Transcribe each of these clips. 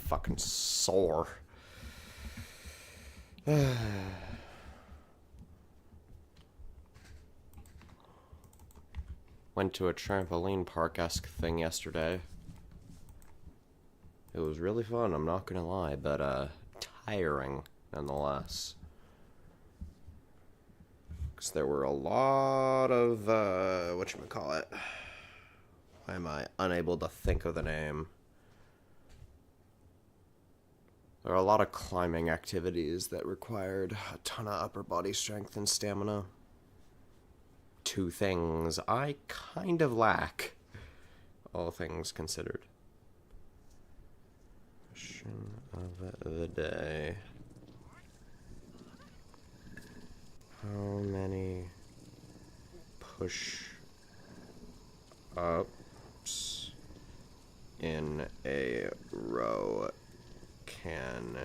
fucking sore. Went to a trampoline park-esque thing yesterday. It was really fun, I'm not gonna lie, but tiring nonetheless. Because there were a lot of, whatchamacallit? Why am I unable to think of the name? There are a lot of climbing activities that required a ton of upper body strength and stamina. Two things I kind of lack, all things considered. Question of the day. How many push-ups in a row can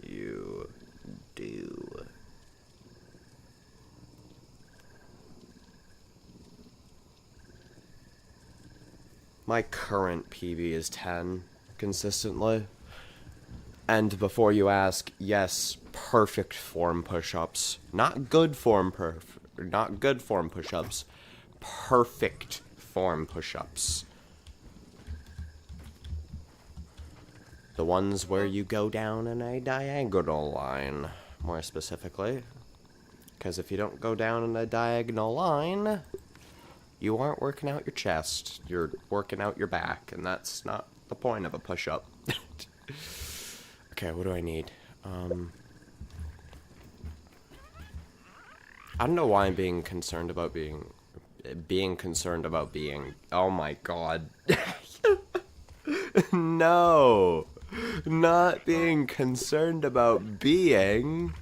you do? My current PB is 10 consistently. And before you ask, yes, perfect form push-ups. Not good form push-ups. Perfect form push-ups. The ones where you go down in a diagonal line, more specifically. Because if you don't go down in a diagonal line, you aren't working out your chest. You're working out your back, and that's not the point of a push-up. Okay, what do I need? I don't know why I'm being concerned about being... Oh my god. No! Not being concerned about being...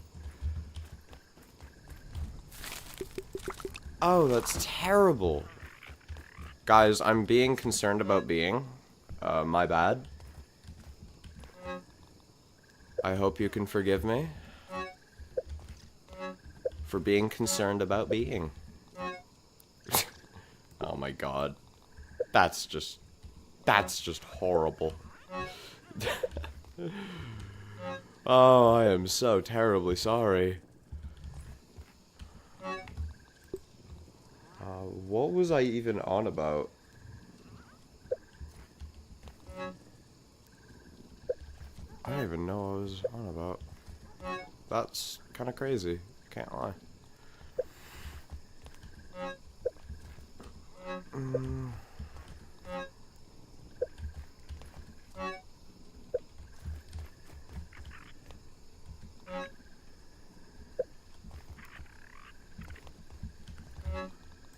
Oh, that's terrible. Guys, I'm being concerned about being. My bad. I hope you can forgive me for being concerned about being. Oh my god. That's just horrible. Oh, I am so terribly sorry. What was I even on about? I don't even know what I was on about. That's kind of crazy. Can't lie.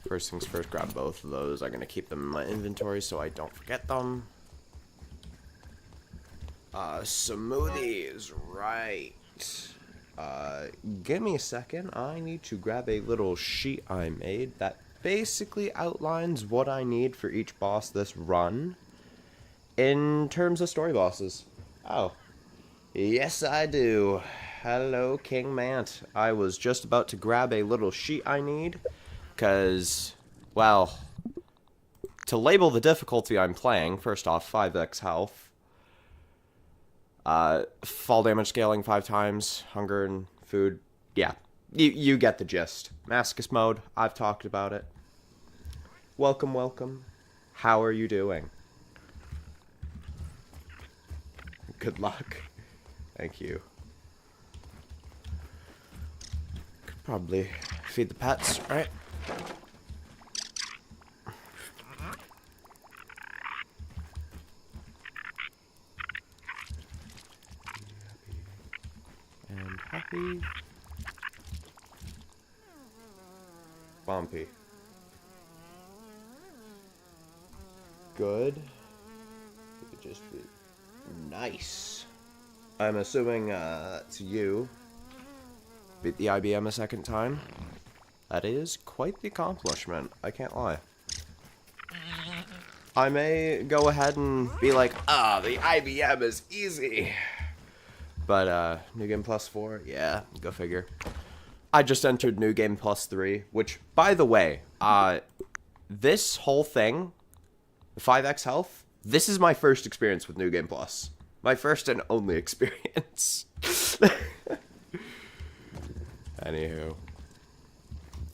First things first, grab both of those. I'm gonna keep them in my inventory so I don't forget them. Smoothies, right. Give me a second. I need to grab a little sheet I made that basically outlines what I need for each boss this run in terms of story bosses. Oh, yes I do. Hello, King Mant. I was just about to grab a little sheet I need, because, well, to label the difficulty I'm playing, first off, 5x health. Fall damage scaling 5 times, hunger and food. Yeah, you get the gist. Masochist mode, I've talked about it. Welcome, welcome. How are you doing? Good luck. Thank you. Could probably feed the pets, right? And happy. Bumpy. Good. It would just be nice. I'm assuming that's you. Beat the IBM a second time. That is quite the accomplishment, I can't lie. I may go ahead and be like, the IBM is easy. But, New Game Plus 4, yeah, go figure. I just entered New Game Plus 3, which, by the way, this whole thing, the 5x health, this is my first experience with New Game Plus. My first and only experience. Anywho.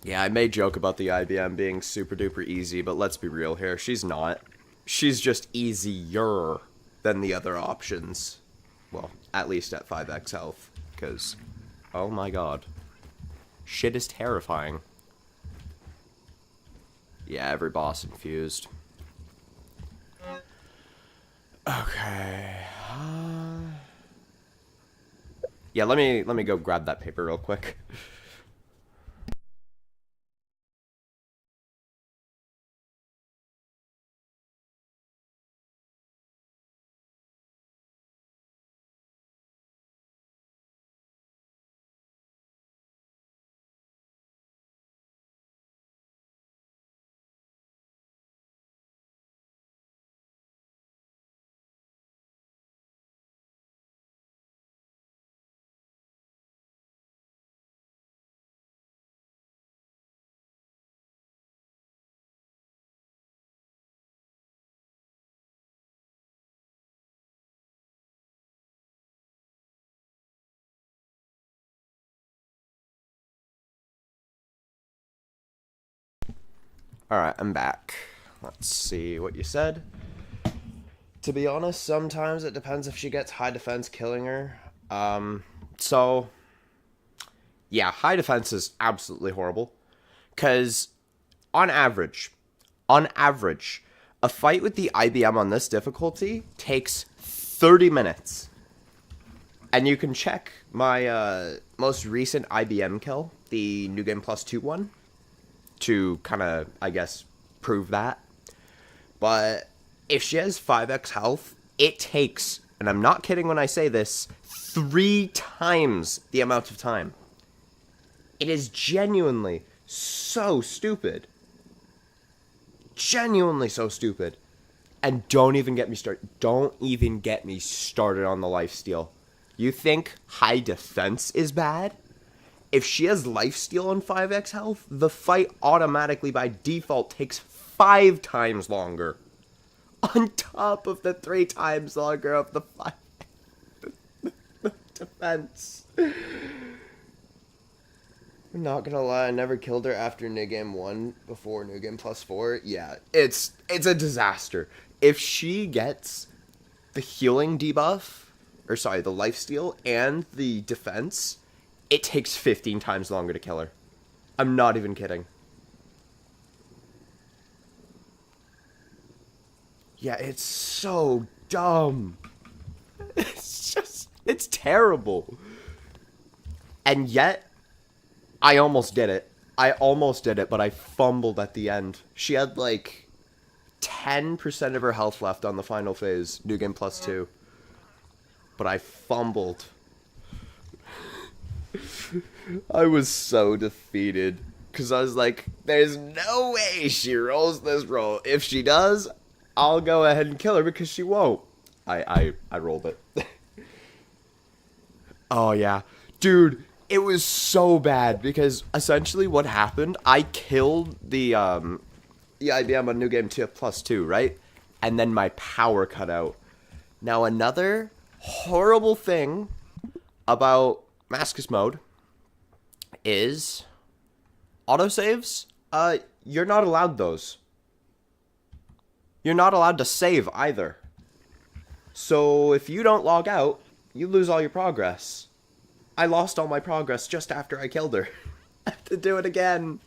Yeah, I may joke about the IBM being super duper easy, but let's be real here. She's not. She's just easier than the other options. Well, at least at 5x health. Because, oh my god. Shit is terrifying. Yeah, every boss infused. Okay. Yeah, let me go grab that paper real quick. Alright, I'm back. Let's see what you said. To be honest, sometimes it depends if she gets high defense killing her. So, yeah, high defense is absolutely horrible. Because, on average, a fight with the IBM on this difficulty takes 30 minutes. And you can check my most recent IBM kill, the New Game Plus 2 one, to kind of, I guess, prove that. But if she has 5x health, it takes, and I'm not kidding when I say this, 3 times the amount of time. It is genuinely so stupid. Genuinely so stupid. And don't even get me started. Don't even get me started on the lifesteal. You think high defense is bad? If she has lifesteal and 5x health, the fight automatically by default takes 5 times longer. On top of the 3 times longer of the 5 defense. I'm not gonna lie, I never killed her after New Game 1 before New Game Plus 4. Yeah, it's a disaster. If she gets the healing debuff, or sorry, the lifesteal and the defense, it takes 15 times longer to kill her. I'm not even kidding. Yeah, it's so dumb. It's terrible. And yet, I almost did it. But I fumbled at the end. She had like 10% of her health left on the final phase, New Game Plus 2. But I fumbled. I was so defeated. Because I was like, there's no way she rolls this roll. If she does, I'll go ahead and kill her because she won't. I rolled it. Oh, yeah. Dude, it was so bad because essentially what happened, I killed the IBM on New Game Plus 2, right? And then my power cut out. Now, another horrible thing about Mascus mode is autosaves. You're not allowed those. You're not allowed to save either. So if you don't log out, you lose all your progress. I lost all my progress just after I killed her. I have to do it again.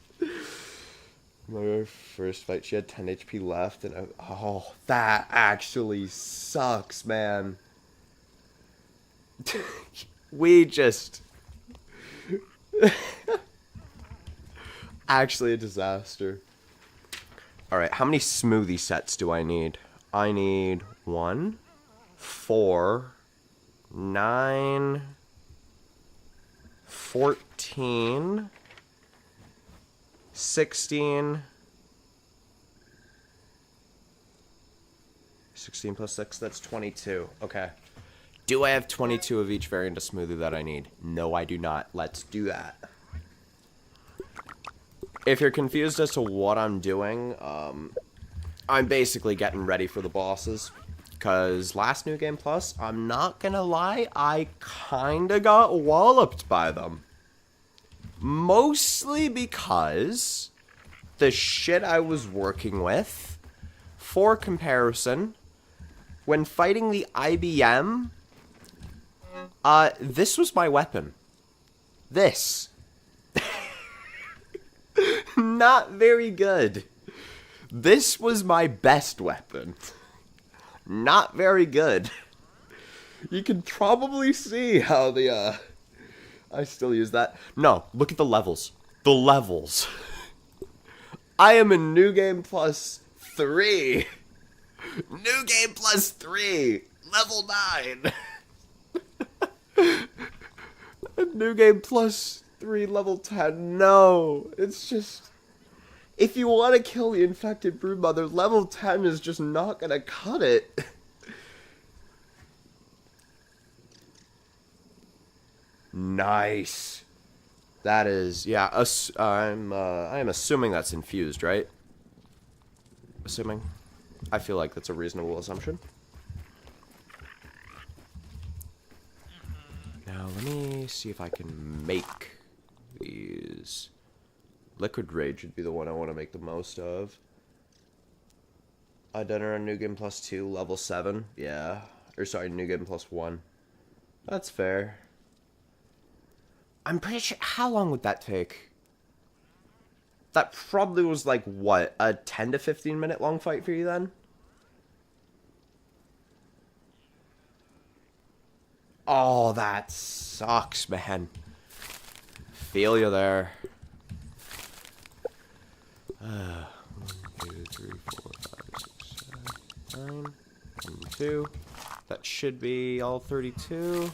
My first fight, she had 10 HP left, and oh, that actually sucks, man. We just... Actually a disaster. Alright, how many smoothie sets do I need? I need 1, 4, 9, 14, 16 plus 6, that's 22. Okay. Do I have 22 of each variant of smoothie that I need? No, I do not. Let's do that. If you're confused as to what I'm doing, I'm basically getting ready for the bosses. Because last New Game Plus, I'm not gonna lie, I kinda got walloped by them. Mostly because the shit I was working with, for comparison, when fighting the IBM, this was my weapon. This. Not very good. This was my best weapon. Not very good. You can probably see how the, I still use that. No, look at the levels. The levels. I am in New Game Plus 3. New Game Plus 3. Level 9. New Game Plus 3, level 10. No, it's just... If you want to kill the infected broodmother, level 10 is just not gonna cut it. Nice. That is, yeah, I am assuming that's infused, right? Assuming. I feel like that's a reasonable assumption. Now, let me see if I can make these. Liquid Rage would be the one I want to make the most of. I done her on New Game Plus 2, level 7. Yeah. Or sorry, New Game Plus 1. That's fair. I'm pretty sure... How long would that take? That probably was like, what? A 10 to 15 minute long fight for you then? Oh, that sucks, man. Feel you there. 1, 2, 3, 4, 5, 6, 7, 9, and 2. That should be all 32.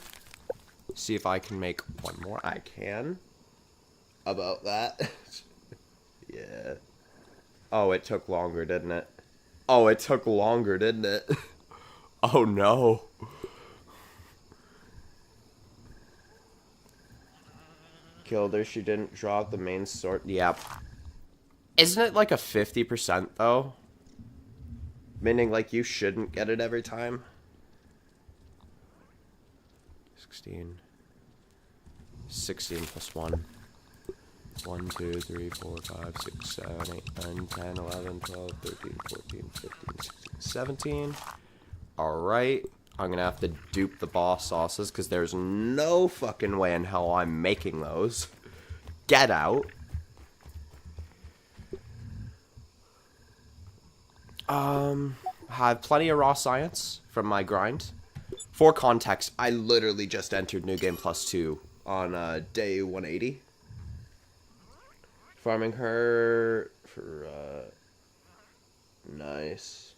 See if I can make one more. I can. About that. Yeah. Oh, it took longer, didn't it? Oh, it took longer, didn't it? Oh, no. Killed her. She didn't draw out the main sword. Yep. Isn't it like a 50% though? Meaning like you shouldn't get it every time? 16 plus 1. 1, 2, 3, 4, 5, 6, 7, 8, 9, 10, 11, 12, 13, 14, 15, 16, 17. Alright. I'm gonna have to dupe the boss sauces because there's no fucking way in hell I'm making those. Get out. Have plenty of raw science from my grind. For context, I literally just entered New Game Plus 2 on day 180. Farming her for, nice.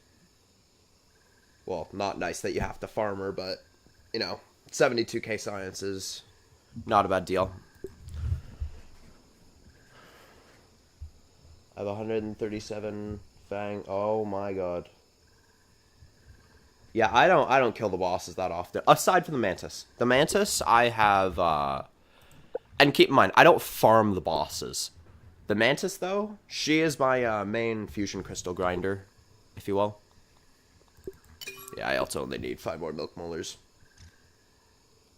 Well, not nice that you have to farm her, but, you know, 72k science is not a bad deal. I have 137 fang. Oh my god. Yeah, I don't kill the bosses that often. Aside from the Mantis. The Mantis, I have, and keep in mind, I don't farm the bosses. The Mantis, though, she is my main fusion crystal grinder, if you will. Yeah, I also only need 5 more milk molars.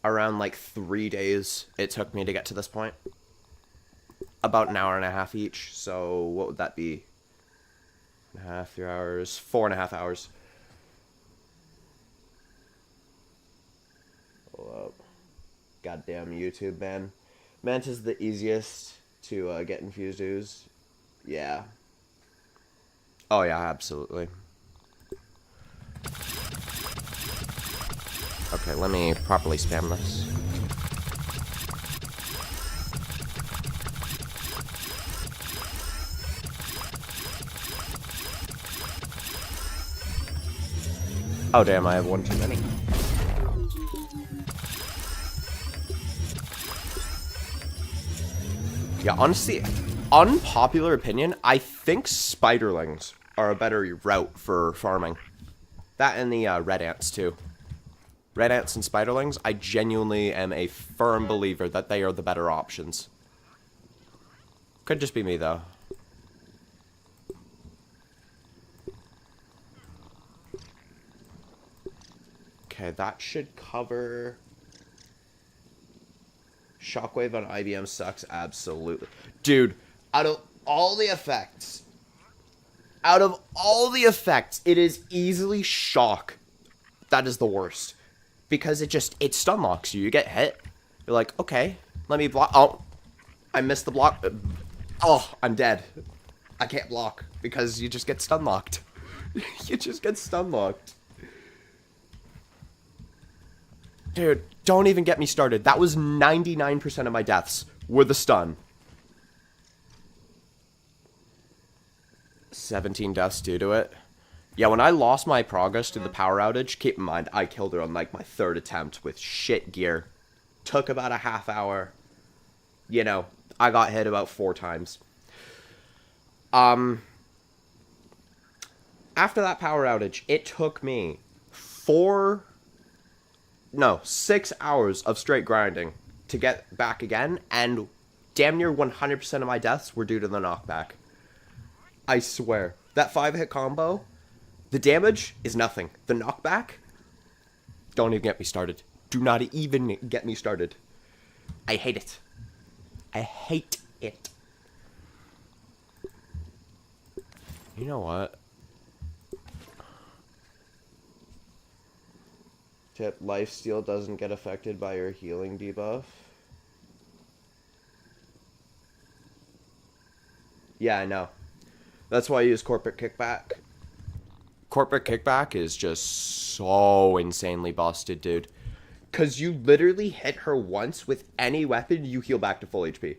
Around, like, 3 days it took me to get to this point. About an hour and a half each, so what would that be? 1.5, 3 hours, 4.5 hours. Hold up. Goddamn YouTube, man. Mantis is the easiest to get infused ooze. Yeah. Oh yeah, absolutely. Okay, let me properly spam this. Oh damn, I have one too many. Yeah, honestly, unpopular opinion, I think spiderlings are a better route for farming. That and the red ants too. Red ants and spiderlings, I genuinely am a firm believer that they are the better options. Could just be me though. Okay, that should cover... Shockwave on IBM sucks, absolutely. Dude, out of all the effects, it is easily Shock that is the worst. Because it stun locks you. You get hit. You're like, okay, let me block. Oh, I missed the block. Oh, I'm dead. I can't block because you just get stun locked. You just get stun locked. Dude, don't even get me started. That was 99% of my deaths were the stun. 17 deaths due to it. Yeah, when I lost my progress to the power outage, keep in mind, I killed her on, like, my 3rd attempt with shit gear. Took about a half hour. You know, I got hit about 4 times. After that power outage, it took me 6 hours of straight grinding to get back again, and damn near 100% of my deaths were due to the knockback. I swear. That 5-hit combo, the damage is nothing. The knockback, don't even get me started. Do not even get me started. I hate it. I hate it. You know what? Tip, lifesteal doesn't get affected by your healing debuff. Yeah, I know. That's why I use Corporate Kickback. Corporate Kickback is just so insanely busted, dude. Because you literally hit her once with any weapon, you heal back to full HP.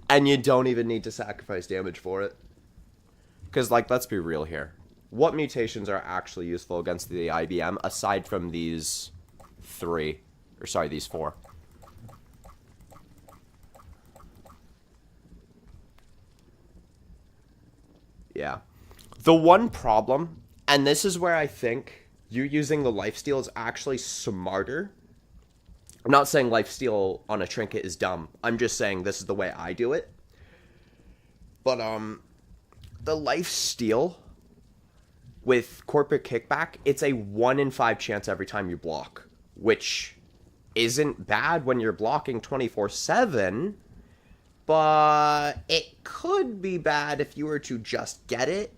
And you don't even need to sacrifice damage for it. Because, like, let's be real here. What mutations are actually useful against the IBM aside from these 3? Or sorry, these 4. Yeah. The one problem, and this is where I think you using the lifesteal is actually smarter. I'm not saying lifesteal on a trinket is dumb. I'm just saying this is the way I do it. But, the lifesteal with Corporate Kickback, it's a 1 in 5 chance every time you block, which isn't bad when you're blocking 24/7, but it could be bad if you were to just get it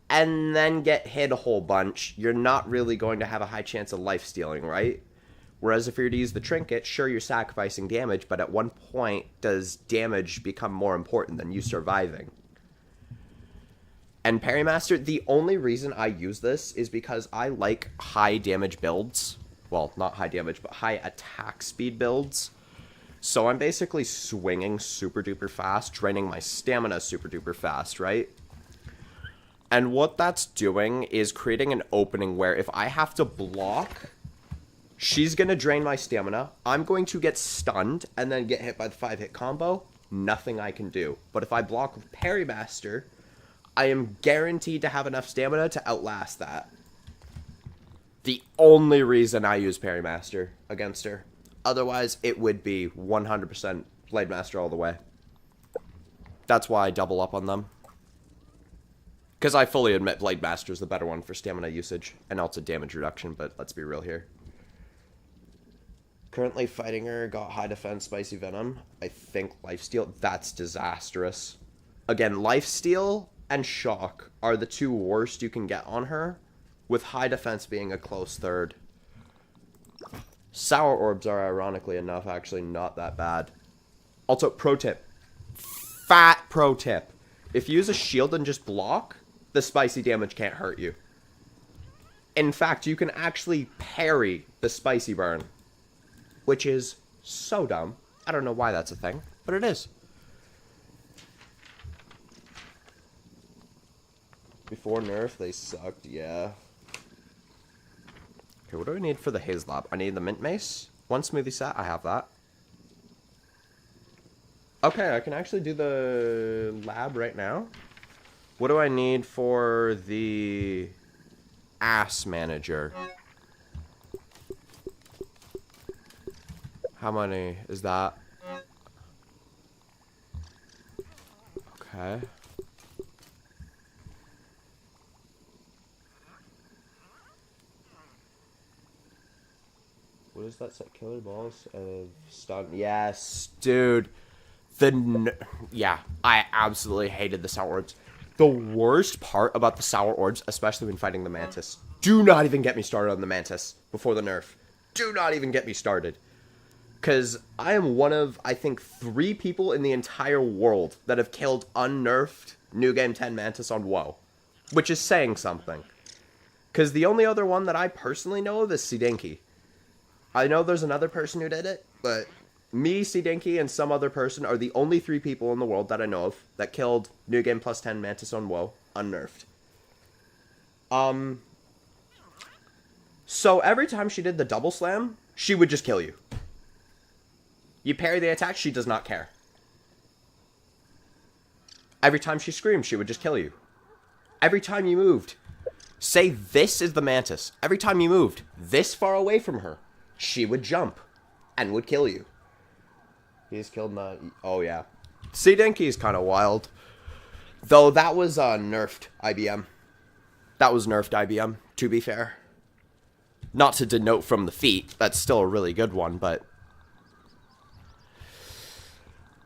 and then get hit a whole bunch. You're not really going to have a high chance of life stealing, right? Whereas if you're to use the trinket, sure, you're sacrificing damage, but at one point does damage become more important than you surviving? And Parrymaster, the only reason I use this is because I like high damage builds. Well, not high damage, but high attack speed builds. So I'm basically swinging super duper fast, draining my stamina super duper fast, right? And what that's doing is creating an opening where if I have to block, she's going to drain my stamina, I'm going to get stunned, and then get hit by the 5-hit combo. Nothing I can do. But if I block with Parrymaster, I am guaranteed to have enough stamina to outlast that. The only reason I use Parrymaster against her. Otherwise, it would be 100% Blade Master all the way. That's why I double up on them. Because I fully admit Blade Master is the better one for stamina usage. And also damage reduction, but let's be real here. Currently fighting her, got high defense, spicy venom. I think lifesteal, that's disastrous. Again, lifesteal and shock are the 2 worst you can get on her, with high defense being a close third. Sour orbs are, ironically enough, actually not that bad. Also, pro tip. Fat pro tip. If you use a shield and just block, the spicy damage can't hurt you. In fact, you can actually parry the spicy burn, which is so dumb. I don't know why that's a thing, but it is. Before nerf, they sucked, yeah. Okay, what do I need for the Haze Lab? I need the Mint Mace. 1 smoothie set, I have that. Okay, I can actually do the lab right now. What do I need for the Ass Manager? How many is that? Okay. What is that set? Killer balls of stun. Yes, dude. Yeah, I absolutely hated the Sour Orbs. The worst part about the Sour Orbs, especially when fighting the Mantis, do not even get me started on the Mantis before the nerf. Do not even get me started. Because I am one of, I think, 3 people in the entire world that have killed unnerfed New Game 10 Mantis on WoW. Which is saying something. Because the only other one that I personally know of is Seedinky. I know there's another person who did it, but me, Seedinky, and some other person are the only 3 people in the world that I know of that killed New Game Plus 10 Mantis on WoW unnerfed. So every time she did the double slam, she would just kill you. You parry the attack, she does not care. Every time she screamed, she would just kill you. Every time you moved, say this is the Mantis. Every time you moved this far away from her, she would jump and would kill you. He's killed my... Oh, yeah. Seedinky is kind of wild. Though that was nerfed IBM. That was nerfed IBM, to be fair. Not to denote from the feat. That's still a really good one, but...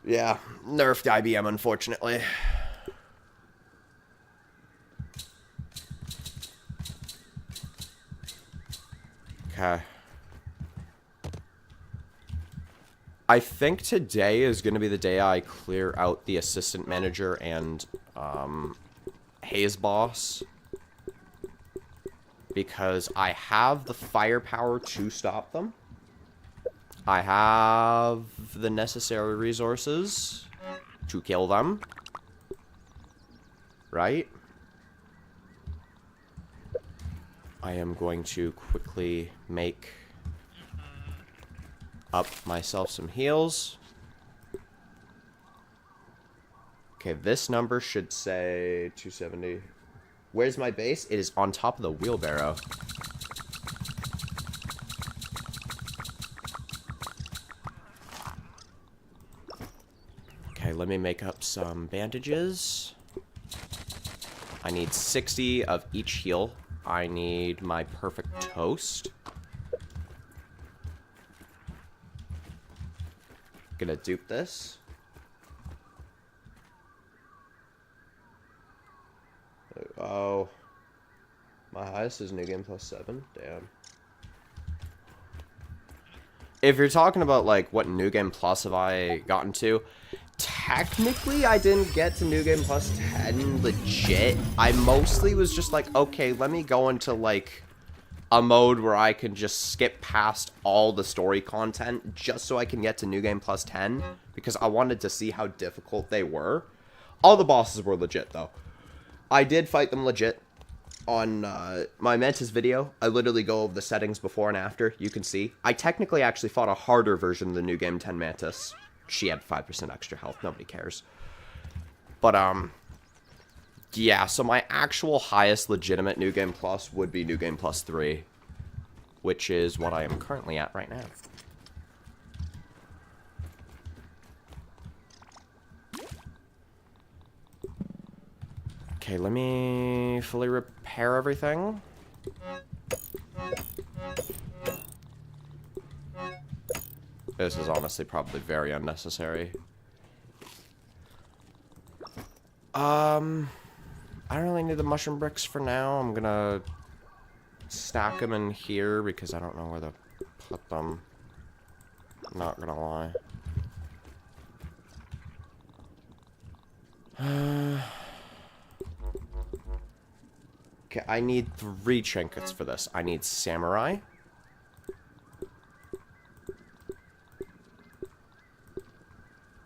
Yeah, nerfed IBM, unfortunately. Okay. I think today is going to be the day I clear out the assistant manager and Haze boss. Because I have the firepower to stop them. I have the necessary resources to kill them. Right? I am going to quickly make up myself some heals. Okay, this number should say 270. Where's my base? It is on top of the wheelbarrow. Okay, let me make up some bandages. I need 60 of each heal. I need my perfect toast. Gonna dupe this. Oh. My highest is New Game Plus 7. Damn. If you're talking about, like, what New Game Plus have I gotten to, technically I didn't get to New Game Plus 10 legit. I mostly was just like, okay, let me go into, like, a mode where I can just skip past all the story content just so I can get to New Game Plus 10, because I wanted to see how difficult they were. All the bosses were legit, though. I did fight them legit. On my Mantis video, I literally go over the settings before and after. You can see. I technically actually fought a harder version of the New Game 10 Mantis. She had 5% extra health. Nobody cares. But, yeah, so my actual highest legitimate New Game Plus would be New Game Plus 3, which is what I am currently at right now. Okay, let me fully repair everything. This is honestly probably very unnecessary. I don't really need the mushroom bricks for now. I'm gonna stack them in here because I don't know where to put them. Not gonna lie. Okay, I need 3 trinkets for this. I need samurai.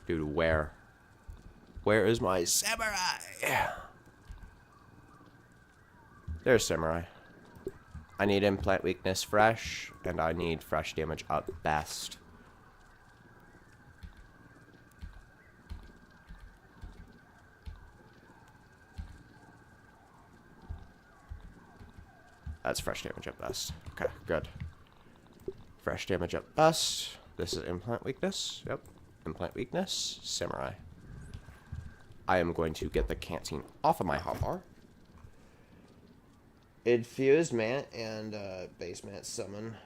Dude, where? Where is my samurai? There's samurai. I need implant weakness fresh, and I need fresh damage at best. That's fresh damage at best. Okay, good. Fresh damage at best. This is implant weakness. Yep. Implant weakness. Samurai. I am going to get the canteen off of my hotbar. Infused Mant and base Mant summon.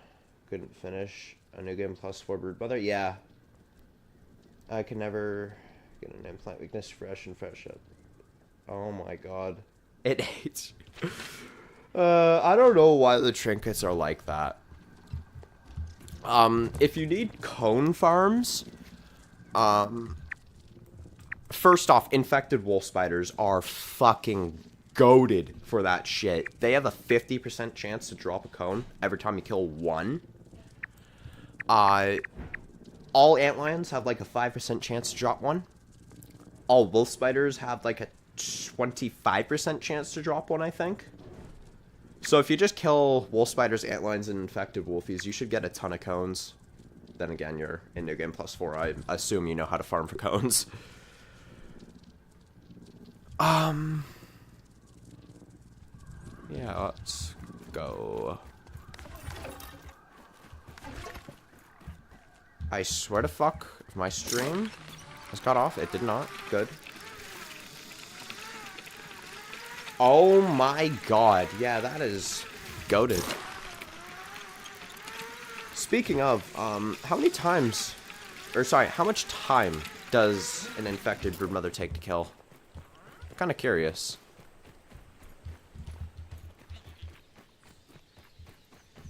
couldn't finish a New Game Plus 4 Broodmother. Yeah. I can never get an implant weakness fresh and fresh up. Oh my god. It hates you. I don't know why the trinkets are like that. If you need cone farms, first off, infected wolf spiders are fucking goated for that shit. They have a 50% chance to drop a cone every time you kill one. All antlions have like a 5% chance to drop one. All wolf spiders have like a 25% chance to drop one, I think. So if you just kill wolf spiders, antlions, and infected wolfies, you should get a ton of cones. Then again, you're in New Game Plus 4. I assume you know how to farm for cones. Yeah, let's go. I swear to fuck, if my stream has got off, it did not. Good. Oh my god. Yeah, that is goated. Speaking of, how many times, or sorry, how much time does an infected broodmother take to kill? I'm kind of curious.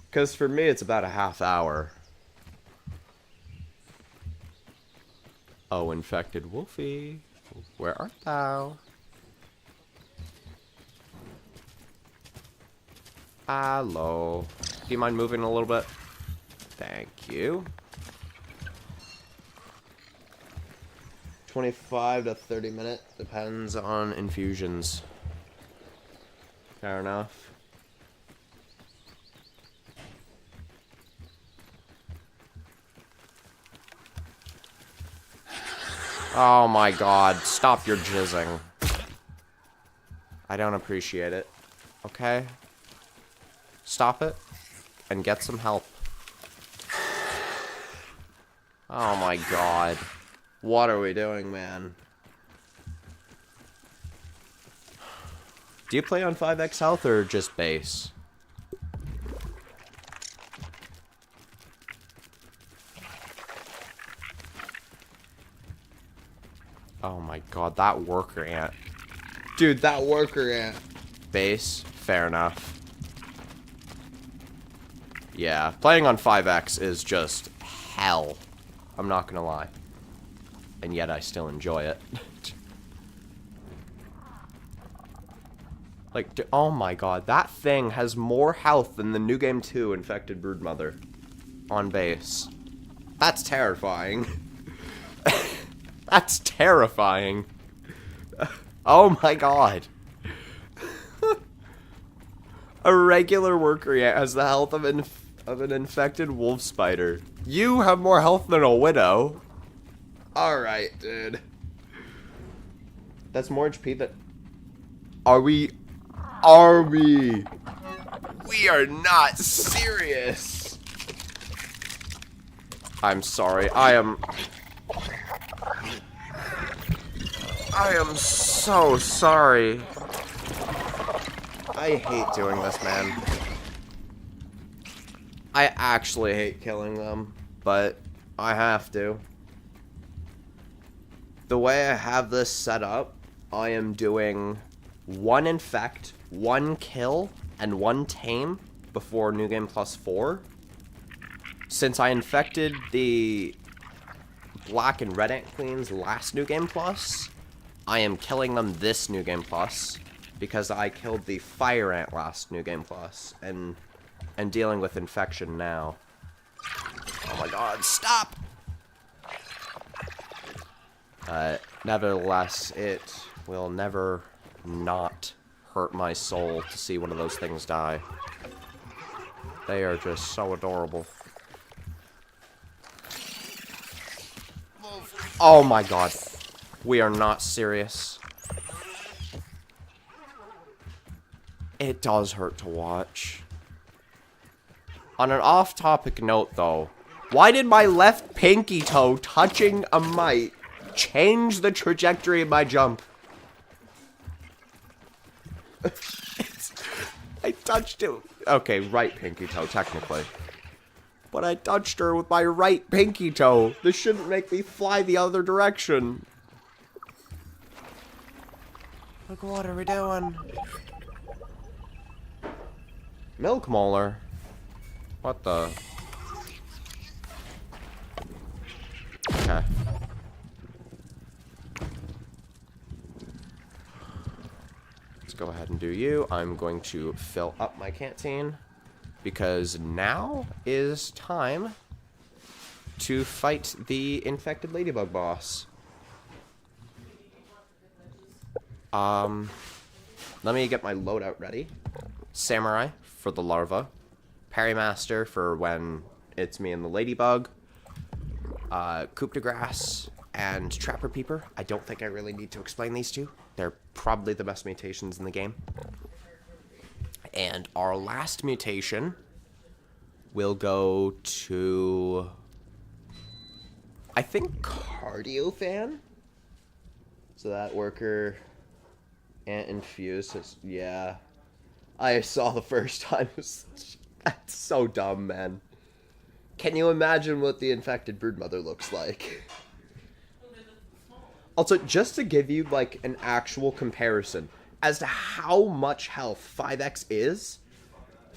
Because for me, it's about a half hour. Oh, infected wolfie, where art thou? Hello. Do you mind moving a little bit? Thank you. 25 to 30 minutes, depends on infusions. Fair enough. Oh my god, stop your jizzing. I don't appreciate it. Okay? Stop it and get some help. Oh my god. What are we doing, man? Do you play on 5x health or just base? Oh my god, that worker ant. Dude, that worker ant. Base, fair enough. Yeah, playing on 5x is just hell. I'm not gonna lie. And yet I still enjoy it. Like, oh my god, that thing has more health than the New Game 2 Infected Broodmother on base. That's terrifying. That's terrifying. Oh my god. A regular worker ant has the health of an infected wolf spider. You have more health than a widow. Alright, dude. That's more HP than... Are we... We are not serious. I'm sorry. I am so sorry. I hate doing this, man. I actually hate killing them, but I have to. The way I have this set up, I am doing 1 infect, 1 kill, and 1 tame before New Game Plus 4. Since I infected the Black and Red Ant Queens last New Game Plus, I am killing them this New Game Plus because I killed the Fire Ant last New Game Plus and dealing with infection now. Oh my god, stop! Nevertheless, it will never not hurt my soul to see one of those things die. They are just so adorable. Oh my god. We are not serious. It does hurt to watch. On an off-topic note, though, why did my left pinky toe touching a mite change the trajectory of my jump? I touched it. Okay, right pinky toe, technically. But I touched her with my right pinky toe. This shouldn't make me fly the other direction. Look, what are we doing? Milk Mauler? What the? Okay. Let's go ahead and do you. I'm going to fill up my canteen because now is time to fight the infected ladybug boss. Let me get my loadout ready. Samurai for the larva. Parry Master for when it's me and the ladybug. Coup de Grace and Trapper Peeper. I don't think I really need to explain these two. They're probably the best mutations in the game. And our last mutation will go to, I think, Cardio Fan. So that worker and Infuse. Yeah. I saw the first time. That's so dumb, man. Can you imagine what the infected broodmother looks like? Also, just to give you, like, an actual comparison as to how much health 5x is,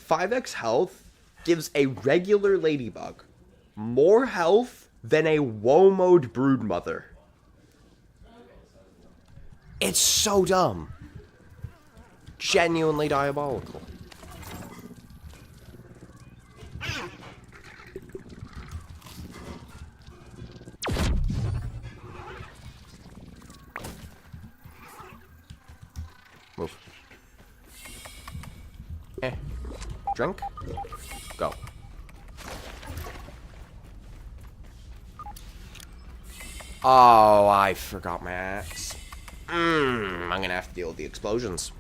5x health gives a regular ladybug more health than a WOMO'd broodmother. It's so dumb. Genuinely diabolical. Move. Drink. Go. Oh, I forgot my axe. I'm gonna have to deal with the explosions.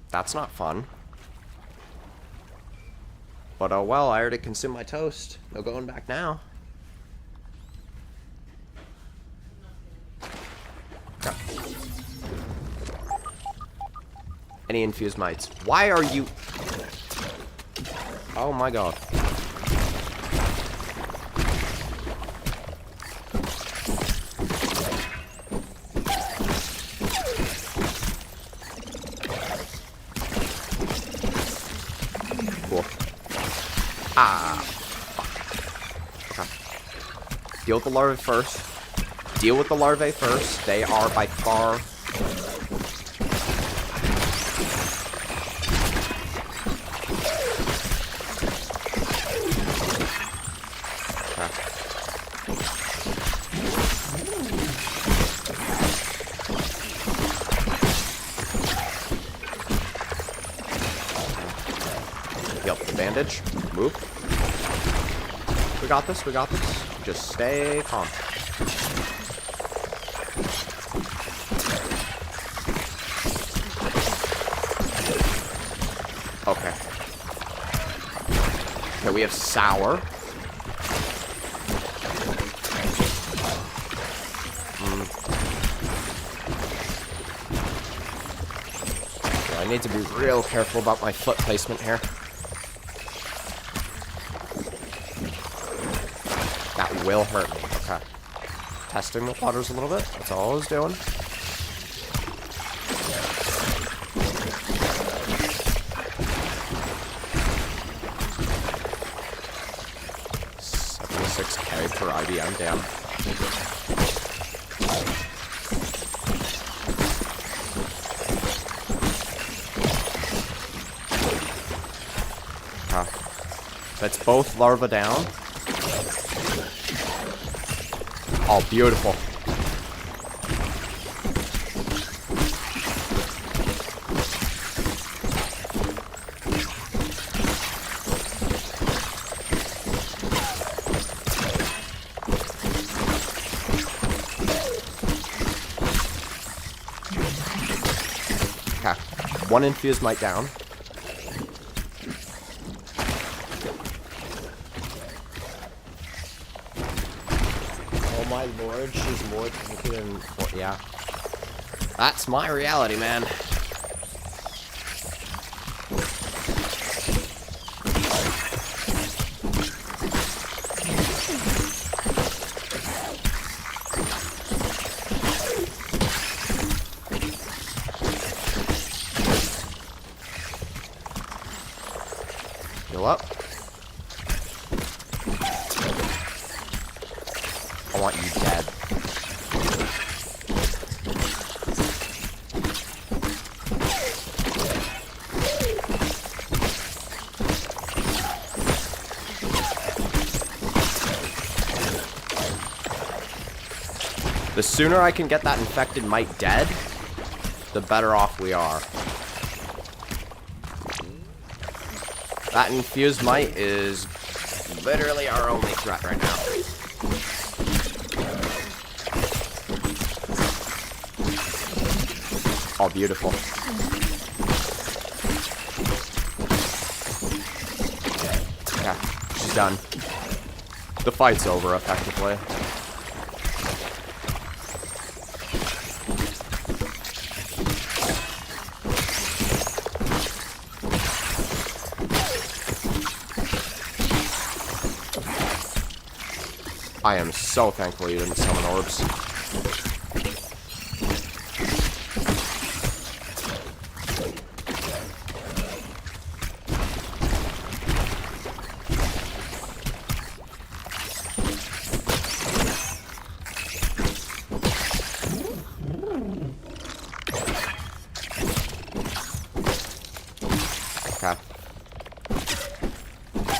That's not fun. But oh well, I already consumed my toast. No going back now. Okay. Any infused mites? Why are you... Oh my god. Cool. Ah. Fuck. Okay. Deal with the larvae first. Deal with the larvae first. They are by far... Bandage. Move. We got this, we got this. Just stay calm. Okay. Okay, we have sour. Okay, I need to be real careful about my foot placement here. That will hurt me. Okay. Testing the waters a little bit. That's all I was doing. $76K per IBM, damn. Okay. That's both larvae down. Oh, beautiful. Okay. One infused mite down. My lord, she's more tanky than... Yeah. That's my reality, man. I want you dead. The sooner I can get that infected mite dead, the better off we are. That infused mite is literally our only threat right now. Oh, beautiful. Yeah, she's done. The fight's over, effectively. I am so thankful you didn't summon orbs. Okay.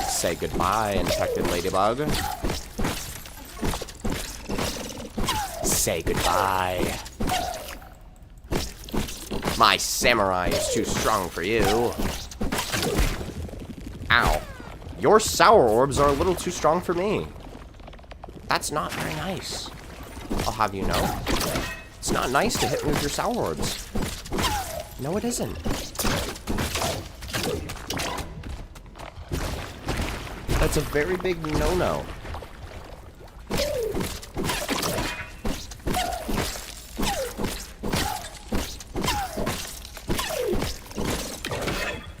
Say goodbye, infected ladybug. Say goodbye. My samurai is too strong for you. Ow. Your sour orbs are a little too strong for me. That's not very nice. I'll have you know. It's not nice to hit me with your sour orbs. No, it isn't. That's a very big no-no.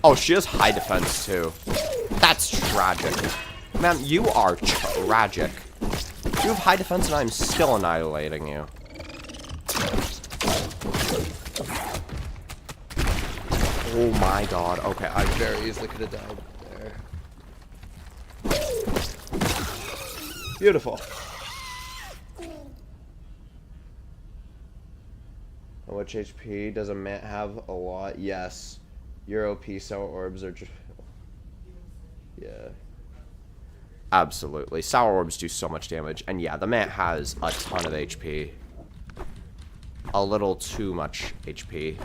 Oh, she has high defense, too. That's tragic. Man, you are tragic. You have high defense and I'm still annihilating you. Oh my god. Okay, I very easily could have died there. Beautiful. How much HP does a mant have? A lot. Yes. Your OP sour orbs are just... Yeah. Absolutely. Sour orbs do so much damage. And yeah, the mant has a ton of HP. A little too much HP.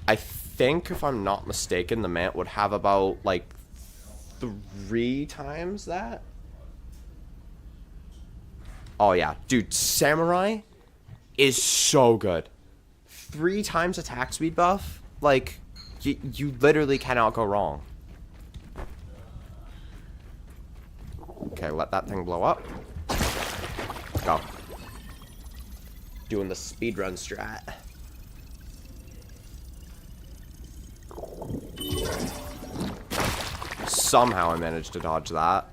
I think, if I'm not mistaken, the mant would have about, like, 3 times that? Oh, yeah. Dude, Samurai is so good. 3 times attack speed buff? Like, you literally cannot go wrong. Okay, let that thing blow up. Go. Doing the speedrun strat. Somehow I managed to dodge that.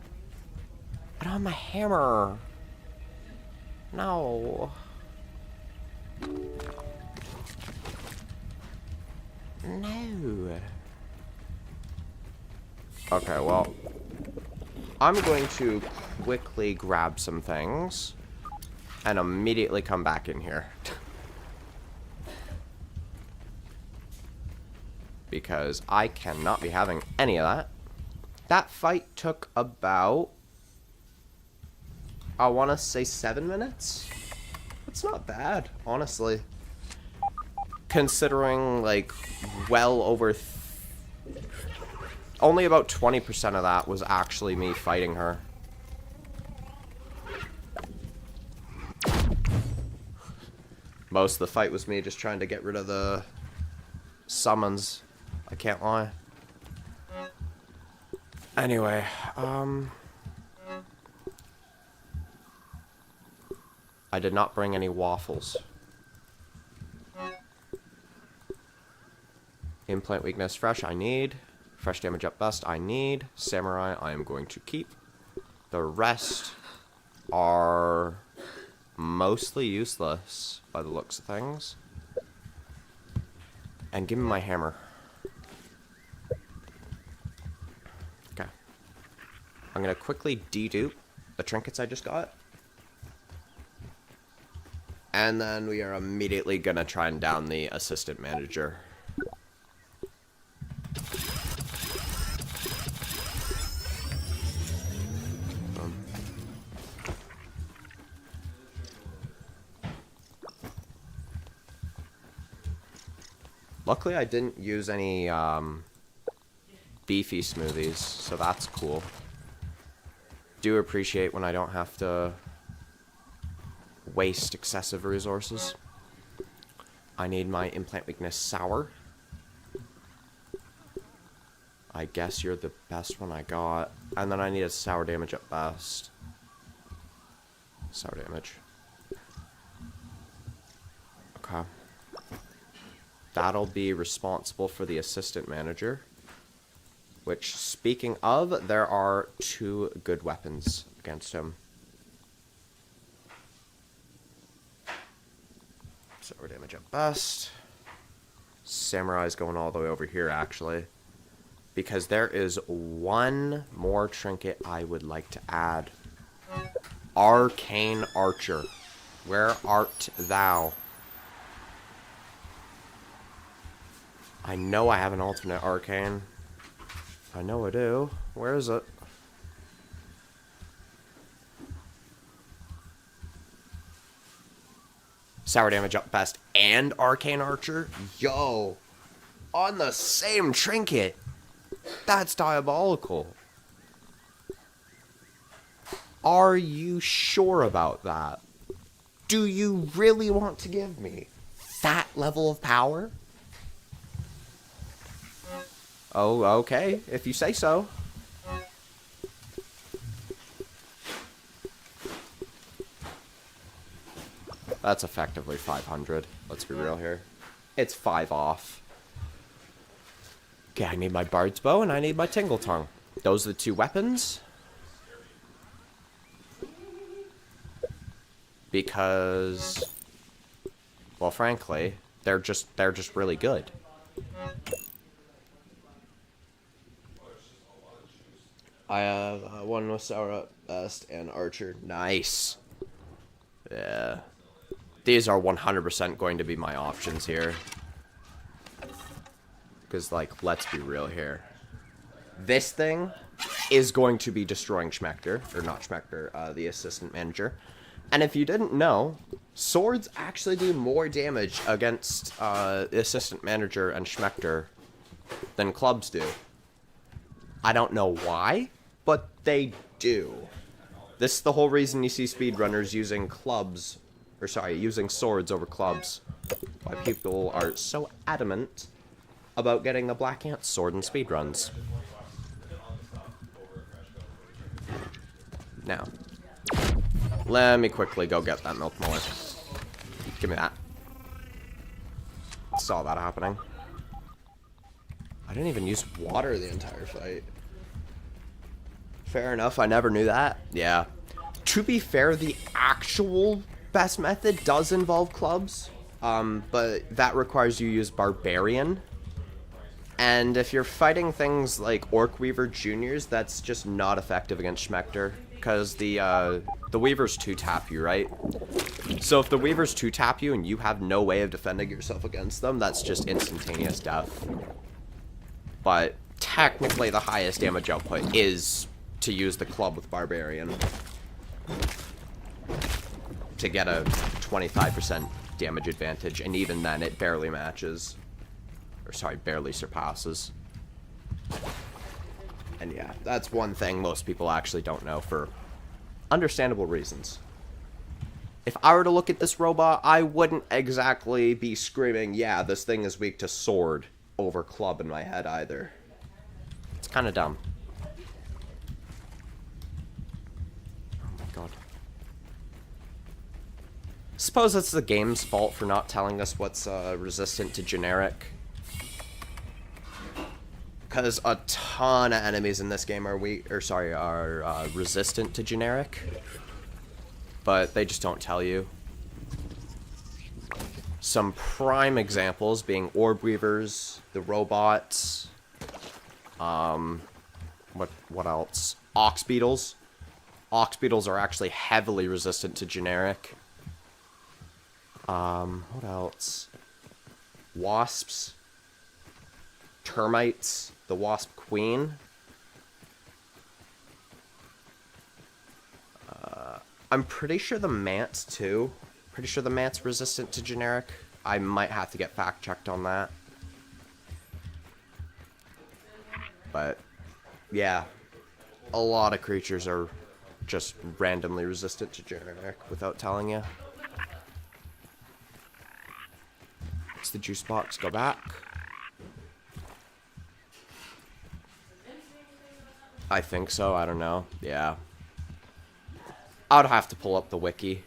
I don't have my hammer. No. No. Okay, well, I'm going to quickly grab some things and immediately come back in here. Because I cannot be having any of that. That fight took about, I want to say 7 minutes? That's not bad, honestly. Considering, like, well over... only about 20% of that was actually me fighting her. Most of the fight was me just trying to get rid of the summons. I can't lie. Anyway, I did not bring any waffles. Implant weakness fresh, I need. Fresh damage up best, I need. Samurai, I am going to keep. The rest are mostly useless by the looks of things. And give me my hammer. Okay. I'm going to quickly dedupe the trinkets I just got. And then we are immediately going to try and down the assistant manager. Luckily, I didn't use any beefy smoothies, so that's cool. Do appreciate when I don't have to waste excessive resources. I need my implant weakness sour. I guess you're the best one I got. And then I need a sour damage at best. Sour damage. Okay. That'll be responsible for the assistant manager. Which, speaking of, there are 2 good weapons against him. Sour damage at best. Samurai's going all the way over here, actually. Because there is one more trinket I would like to add. Arcane Archer. Where art thou? I know I have an alternate arcane. I know I do. Where is it? Sour damage up best and Arcane Archer? Yo! On the same trinket! That's diabolical. Are you sure about that? Do you really want to give me that level of power? Oh, okay, if you say so. That's effectively 500. Let's be real here. It's 5 off. Okay, I need my Bard's Bow and I need my Tingle Tongue. Those are the 2 weapons. Because, well, frankly, they're just really good. I have one with Sour at best and Archer. Nice. Yeah. These are 100% going to be my options here. Because, like, let's be real here. This thing is going to be destroying Schmector. Or not Schmector, the assistant manager. And if you didn't know, swords actually do more damage against the assistant manager and Schmector than clubs do. I don't know why, but they do. This is the whole reason you see speedrunners using clubs, or sorry, using swords over clubs. Why people are so adamant about getting the Black Ant sword in speedruns. Now, let me quickly go get that milk mullet. Give me that. Saw that happening. I didn't even use water the entire fight. Fair enough, I never knew that. Yeah. To be fair, the actual best method does involve clubs. But that requires you use Barbarian. And if you're fighting things like Orc Weaver Juniors, that's just not effective against Schmector. Because the Weavers 2-tap you, right? So if the Weavers 2-tap you and you have no way of defending yourself against them, that's just instantaneous death. But technically the highest damage output is to use the club with Barbarian. To get a 25% damage advantage, and even then it barely matches. Or sorry, barely surpasses. And yeah, that's one thing most people actually don't know for understandable reasons. If I were to look at this robot, I wouldn't exactly be screaming, yeah, this thing is weak to sword over club in my head either. It's kind of dumb. Oh my god. Suppose it's the game's fault for not telling us what's resistant to generic. Because a ton of enemies in this game are resistant to generic. But they just don't tell you. Some prime examples being Orb Weavers, the robots, what else? Ox beetles. Ox beetles are actually heavily resistant to generic. What else? Wasps. Termites. The wasp queen. I'm pretty sure the mants, too. Pretty sure the mant's resistant to generic. I might have to get fact-checked on that. But, yeah. A lot of creatures are just randomly resistant to generic without telling you. It's the juice box. Go back. I think so. I don't know. Yeah. I'd have to pull up the wiki.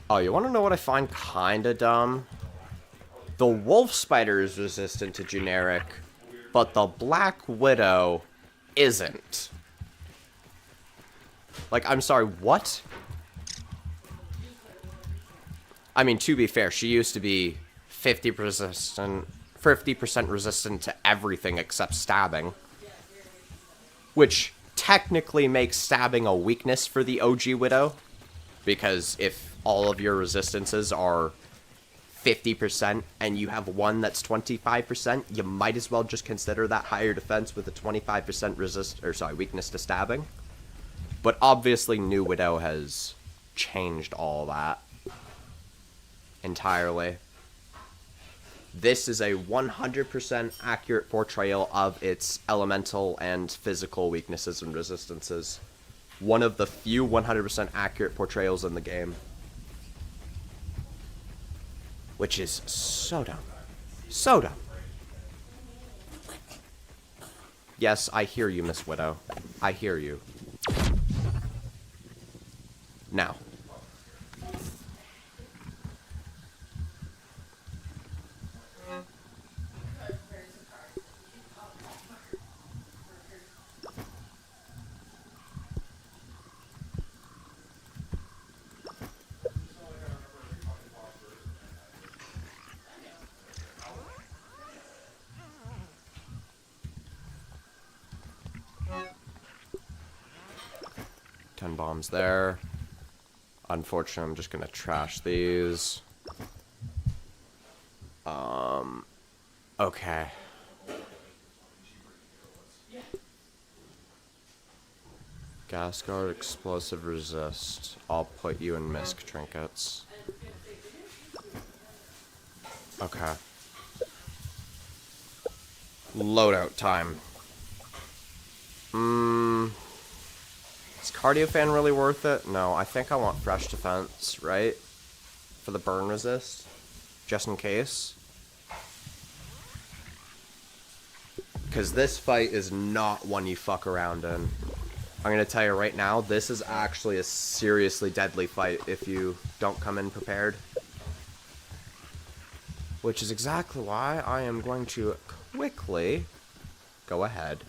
Oh, you want to know what I find kinda dumb? The wolf spider is resistant to generic, but the Black Widow isn't. Like, I'm sorry, what? I mean, to be fair, she used to be 50% resistant to everything except stabbing. Which technically makes stabbing a weakness for the OG Widow. Because if all of your resistances are 50% and you have one that's 25%, you might as well just consider that higher defense with a 25% weakness to stabbing. But obviously New Widow has changed all that entirely. This is a 100% accurate portrayal of its elemental and physical weaknesses and resistances. One of the few 100% accurate portrayals in the game. Which is so dumb. So dumb. Yes, I hear you, Miss Widow. I hear you. Now. Bombs there. Unfortunately, I'm just gonna trash these. Okay. Gas guard, explosive resist. I'll put you in misc trinkets. Okay. Loadout time. Is Cardio Fan really worth it? No, I think I want Fresh Defense, right? For the burn resist. Just in case. Because this fight is not one you fuck around in. I'm going to tell you right now, this is actually a seriously deadly fight if you don't come in prepared. Which is exactly why I am going to quickly go ahead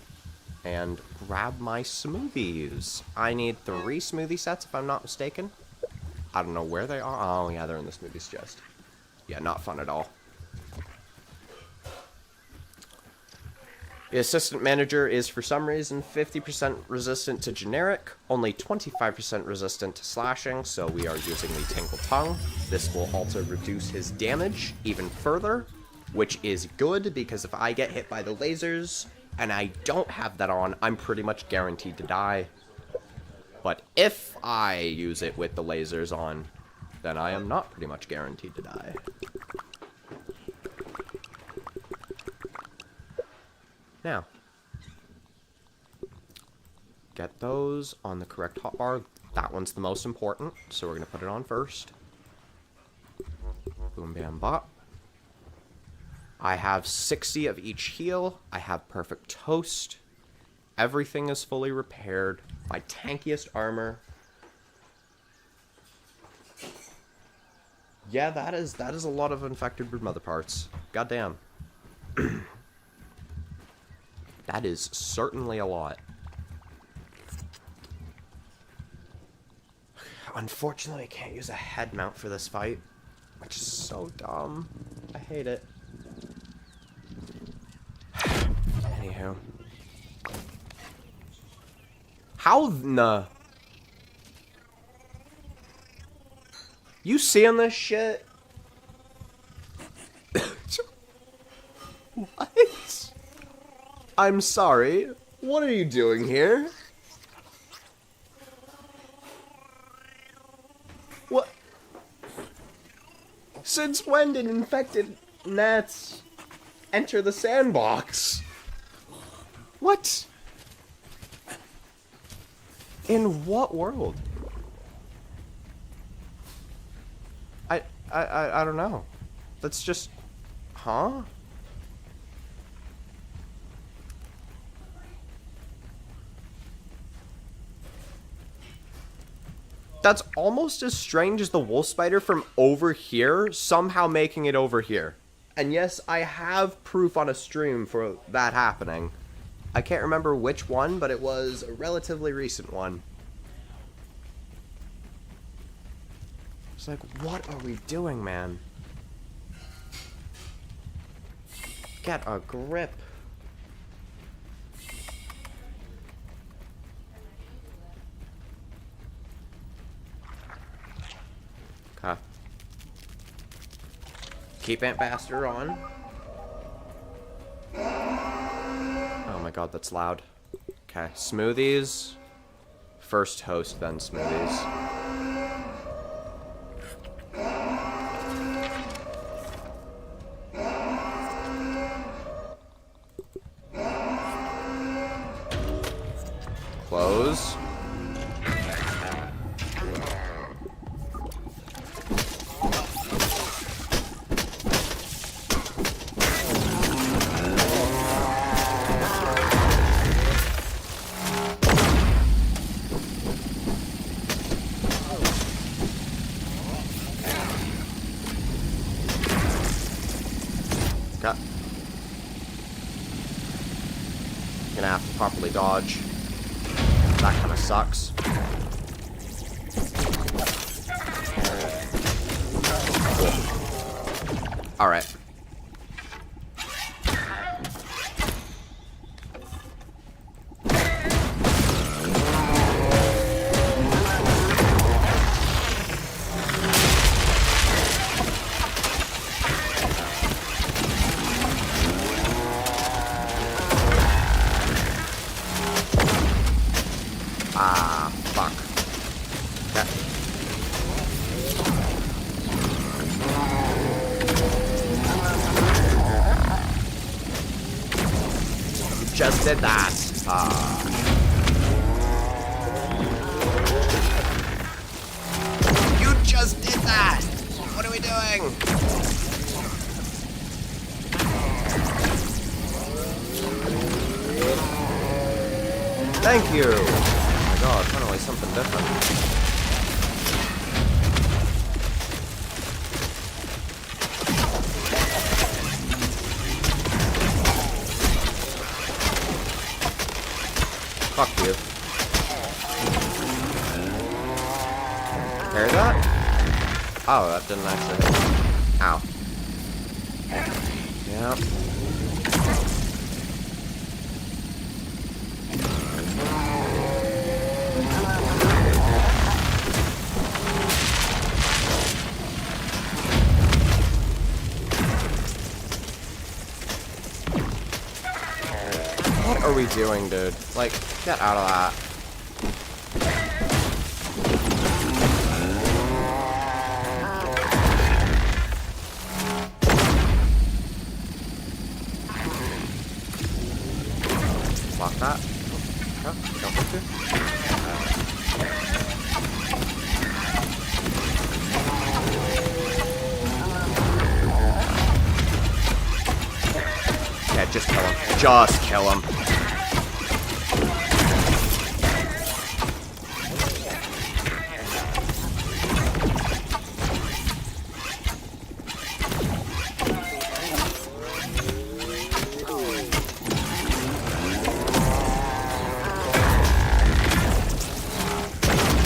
and grab my smoothies. I need 3 smoothie sets if I'm not mistaken. I don't know where they are. Oh yeah, they're in the smoothies chest. Yeah, not fun at all. The assistant manager is for some reason 50% resistant to generic, only 25% resistant to slashing, so we are using the Tingle Tongue. This will also reduce his damage even further, which is good because if I get hit by the lasers and I don't have that on, I'm pretty much guaranteed to die. But if I use it with the lasers on, then I am not pretty much guaranteed to die. Now, get those on the correct hotbar. That one's the most important, so we're going to put it on first. Boom, bam, bop. I have 60 of each heal. I have perfect toast. Everything is fully repaired. My tankiest armor. Yeah, that is a lot of infected brood mother parts. Goddamn. That is certainly a lot. Unfortunately, I can't use a head mount for this fight, which is so dumb. I hate it. Anywho. How the... You seeing this shit? What? I'm sorry. What are you doing here? What? Since when did infected gnats enter the sandbox? What? In what world? I don't know. That's just... Huh? That's almost as strange as the wolf spider from over here somehow making it over here. And yes, I have proof on a stream for that happening. I can't remember which one, but it was a relatively recent one. It's like, what are we doing, man? Get a grip. Okay. Keep Aunt Baster on. Oh my god, that's loud. Okay, smoothies. First toast, then smoothies. Close. Got. Gonna have to properly dodge. That kind of sucks. All right. Ah, fuck. Okay. You just did that. You just did that! What are we doing? Thank you! Oh my god, finally something different. Fuck you. Hear that? Oh, that didn't actually hit. Ow. Yep. What are we doing, dude? Like, get out of that. Block that. Oh, you don't want to? Yeah, just kill him. Just kill him.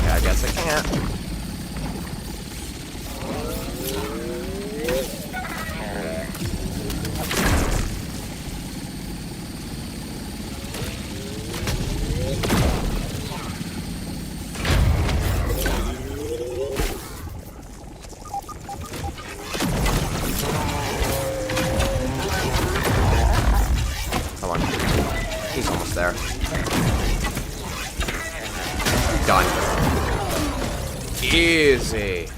Yeah, I guess I can't. Done. Easy.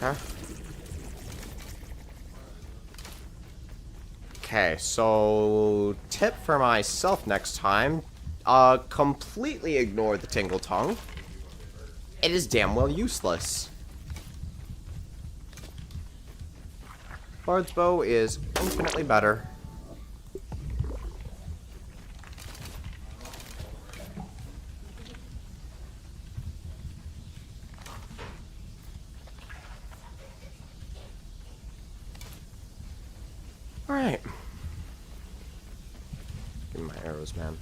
Okay. Okay, so tip for myself next time, completely ignore the Tingle Tongue. It is damn well useless. Bard's Bow is infinitely better. Alright. Give me my arrows, man.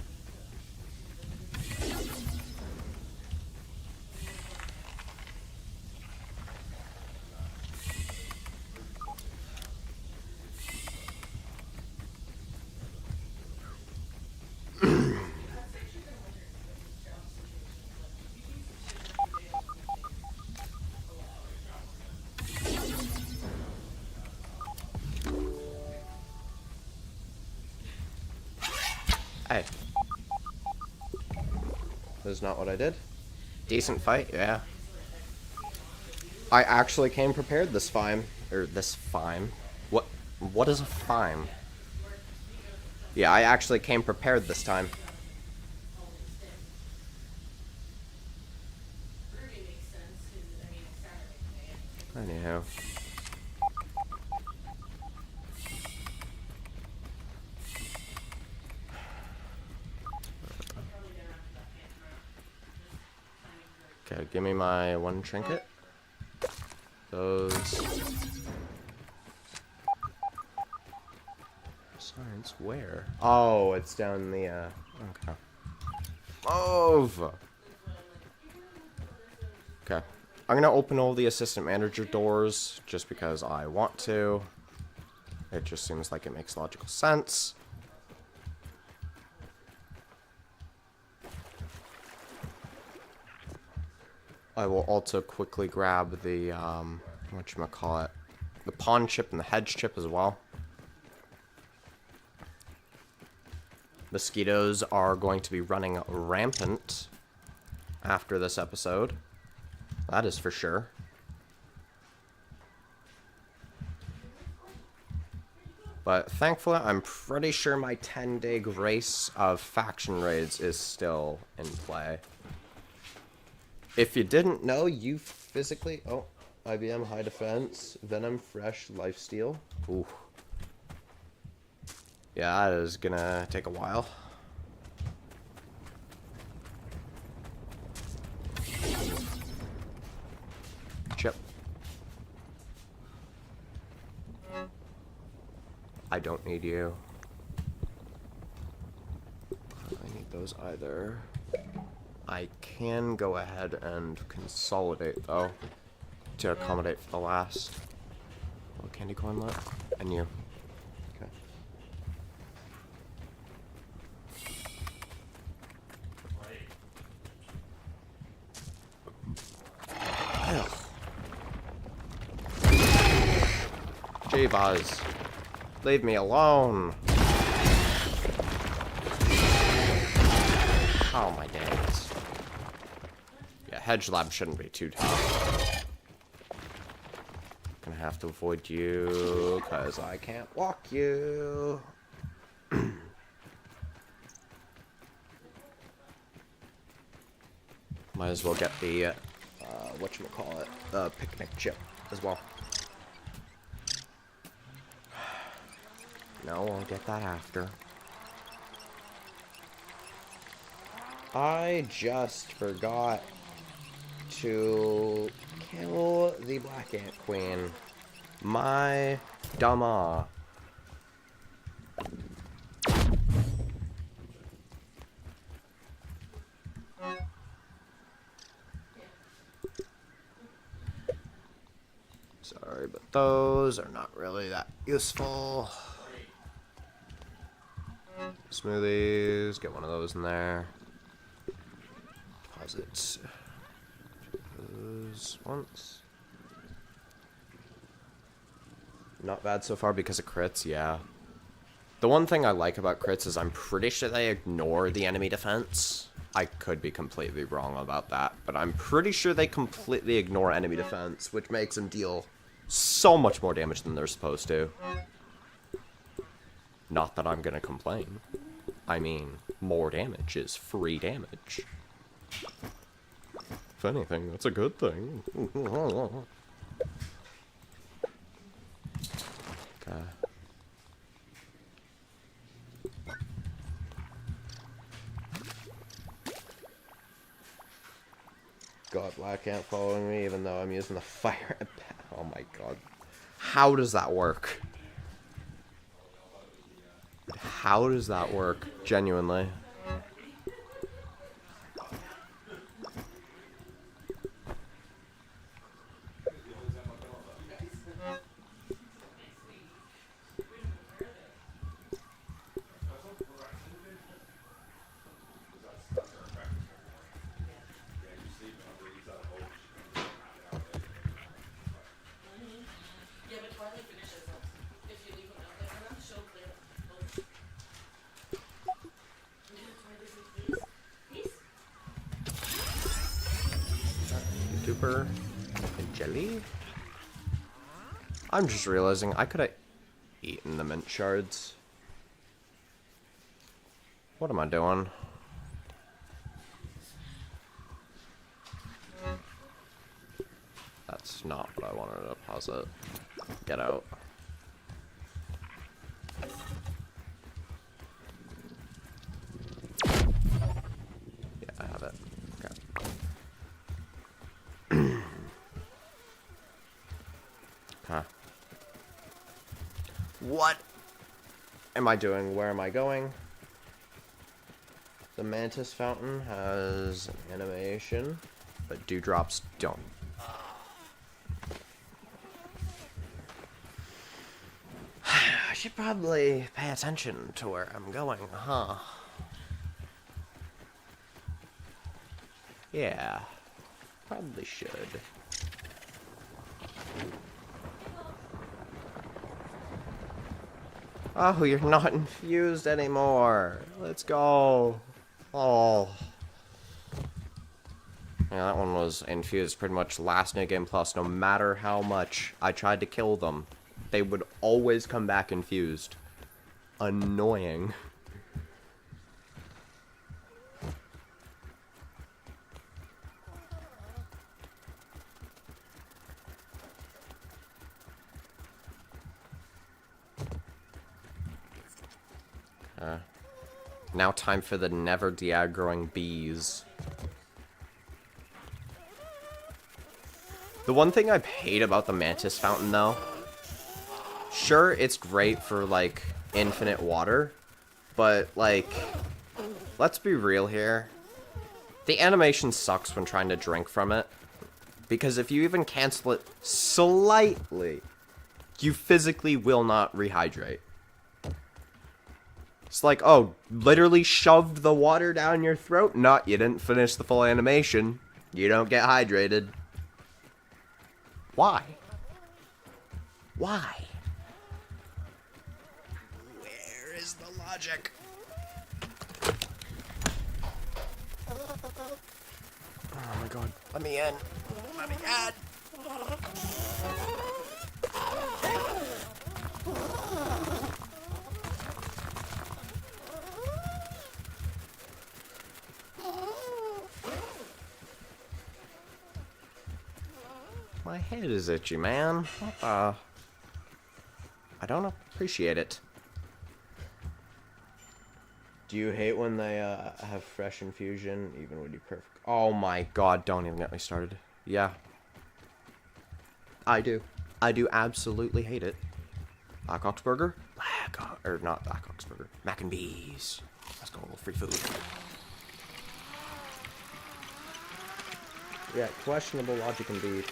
Hey. That's not what I did. Decent fight, yeah. I actually came prepared this time. Or this time. What is a time? Yeah, I actually came prepared this time. Anyhow. Okay, give me my one trinket. Those. Science, where? Oh, it's down the, okay. Move! Okay. I'm gonna open all the assistant manager doors, just because I want to. It just seems like it makes logical sense. I will also quickly grab the, whatchamacallit, the pawn chip and the hedge chip as well. Mosquitoes are going to be running rampant after this episode. That is for sure. But thankfully, I'm pretty sure my 10-day grace of faction raids is still in play. If you didn't know, you physically... Oh, IBM High Defense, Venom Fresh Lifesteal. Ooh. Yeah, that is gonna take a while. Chip. I don't need you. I don't need those either. I can go ahead and consolidate, though, to accommodate for the last. Oh, candy corn left? And you. Okay. J-Buzz. Leave me alone. Oh my days. Yeah, Hedge Lab shouldn't be too tough. Gonna have to avoid you, cause I can't walk you. Might as well get the, whatchamacallit, the picnic chip as well. No, I'll get that after. I just forgot to kill the Black Ant Queen. My dumma. Sorry, but those are not really that useful. Smoothies, get one of those in there. Deposits. Those once. Not bad so far because of crits, yeah. The one thing I like about crits is I'm pretty sure they ignore the enemy defense. I could be completely wrong about that, but I'm pretty sure they completely ignore enemy defense, which makes them deal so much more damage than they're supposed to. Not that I'm gonna complain. I mean, more damage is free damage. If anything, that's a good thing. Okay. God, why can't follow me even though I'm using the fire? Oh my god. How does that work? How does that work? Genuinely. YouTuber and jelly? I'm just realizing I could have eaten the mint shards. What am I doing? That's not what I wanted to deposit. Get out. Yeah, I have it. Okay. Huh. What am I doing? Where am I going? The Mantis Fountain has an animation, but dewdrops don't. I should probably pay attention to where I'm going, huh? Yeah, probably should. Oh, you're not infused anymore. Let's go. Oh. Yeah, that one was infused pretty much last New Game Plus. No matter how much I tried to kill them, they would always come back infused. Annoying. Now time for the never de-aggroing bees. The one thing I hate about the Mantis Fountain, though, sure, it's great for, like, infinite water, but, like, let's be real here. The animation sucks when trying to drink from it, because if you even cancel it slightly, you physically will not rehydrate. It's like, oh, literally shoved the water down your throat? No, you didn't finish the full animation. You don't get hydrated. Why? Why? Where is the logic? Oh my god. Let me in. Let me in. My head is itchy, man. I don't appreciate it. Do you hate when they have fresh infusion? Even would be perfect. Oh my god, don't even get me started. Yeah. I do. I do absolutely hate it. Black Ox Burger? Or not Black Ox Burger. Mac and Bees. Let's go, free food. Yeah, questionable logic indeed.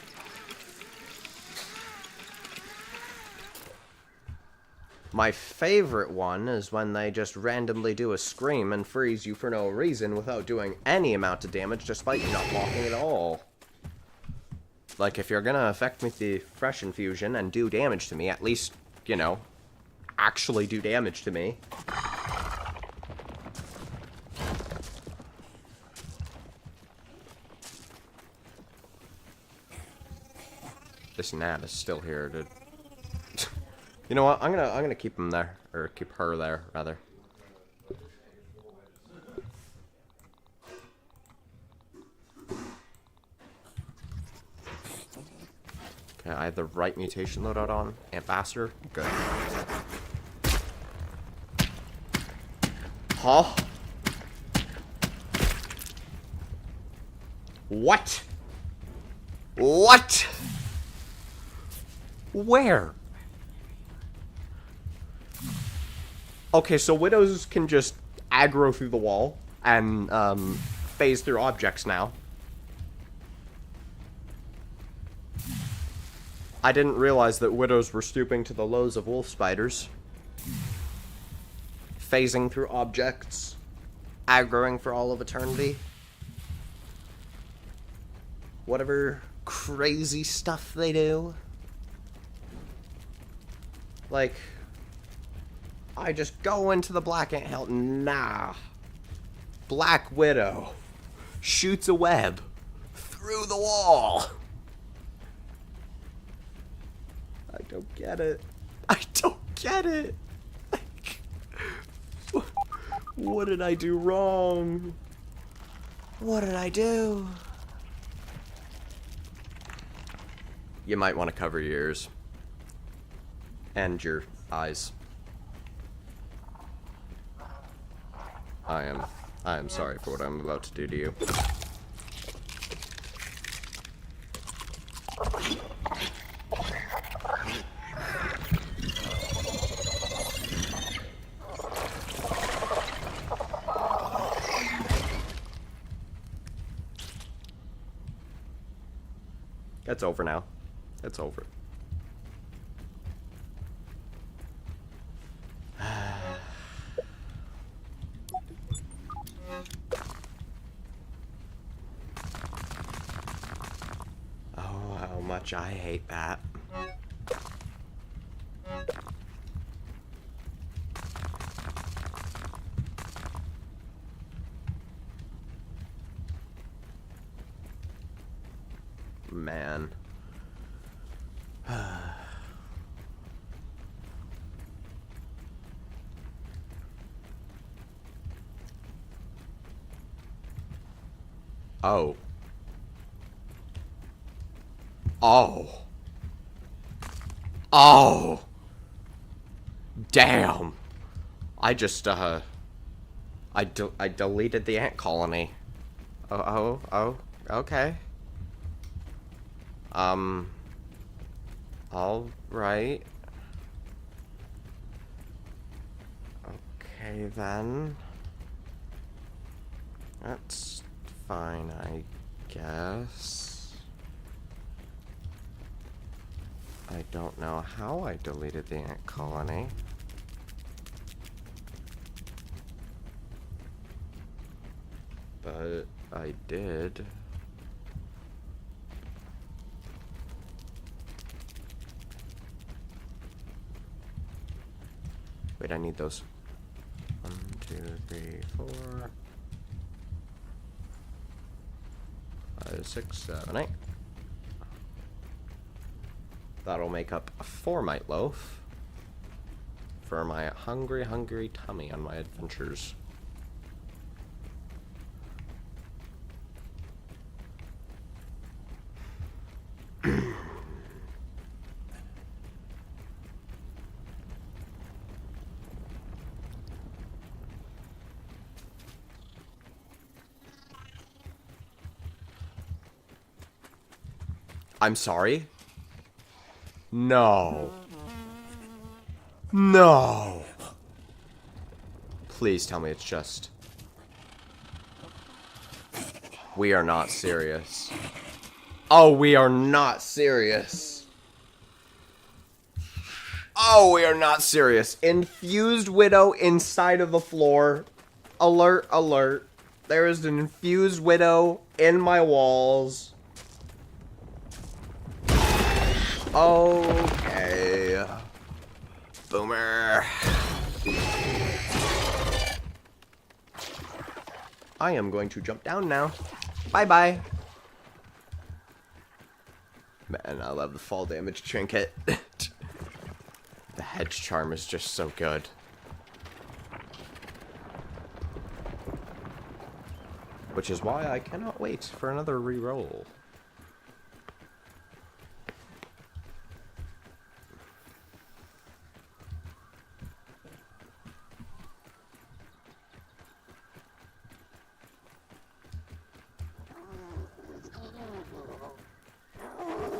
My favorite one is when they just randomly do a scream and freeze you for no reason without doing any amount of damage despite you not blocking at all. Like, if you're gonna affect me with the fresh infusion and do damage to me, at least, you know, actually do damage to me. This gnat is still here, dude. You know what? I'm gonna keep him there, or keep her there, rather. Okay, I have the right mutation loadout on. Ambassador, good. Huh? What? What? Where? Okay, so widows can just aggro through the wall and phase through objects now. I didn't realize that widows were stooping to the lows of wolf spiders. Phasing through objects, aggroing for all of eternity. Whatever crazy stuff they do. Like, I just go into the Black Anthill. Nah. Black Widow shoots a web through the wall. I don't get it. I don't get it. Like, what did I do wrong? What did I do? You might want to cover your ears. And your eyes. I am sorry for what I'm about to do to you. It's over now. It's over. I hate that. Man. Oh. Oh. Oh. Damn. I just, I deleted the ant colony. Oh, okay. All right. Okay, then. That's fine, I guess. I don't know how I deleted the ant colony. But I did. Wait, I need those. 1, 2, 3, 4, 5, 6, 7, 8. That'll make up a 4 mite loaf for my hungry tummy on my adventures. I'm sorry? No. No. Please tell me it's just... We are not serious. Oh, we are not serious. Oh, we are not serious. Infused Widow inside of the floor. Alert, alert. There is an infused Widow in my walls. Okay. Boomer. I am going to jump down now. Bye-bye. Man, I love the fall damage trinket. The hedge charm is just so good. Which is why I cannot wait for another reroll.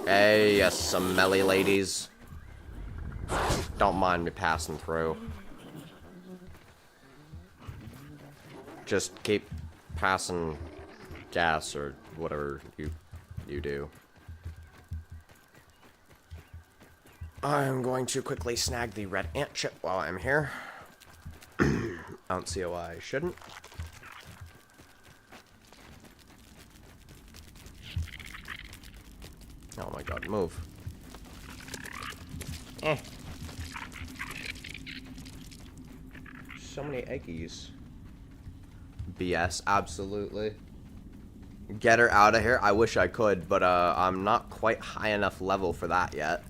Hey, you smelly ladies. Don't mind me passing through. Just keep passing gas or whatever you do. I'm going to quickly snag the red ant chip while I'm here. I don't see why I shouldn't. Oh my god, move. So many eggies. BS, absolutely. Get her out of here. I wish I could, but I'm not quite high enough level for that yet.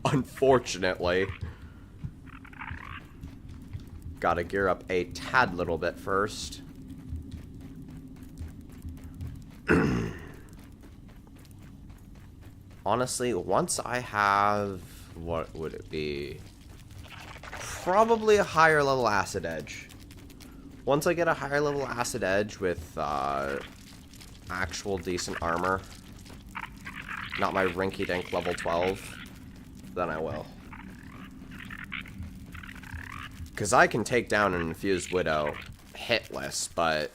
Unfortunately. Gotta gear up a tad little bit first. Honestly, once I have... what would it be? Probably a higher level Acid Edge. Once I get a higher level Acid Edge with actual decent armor, not my rinky-dink level 12, then I will. Because I can take down an Infused Widow hitless, but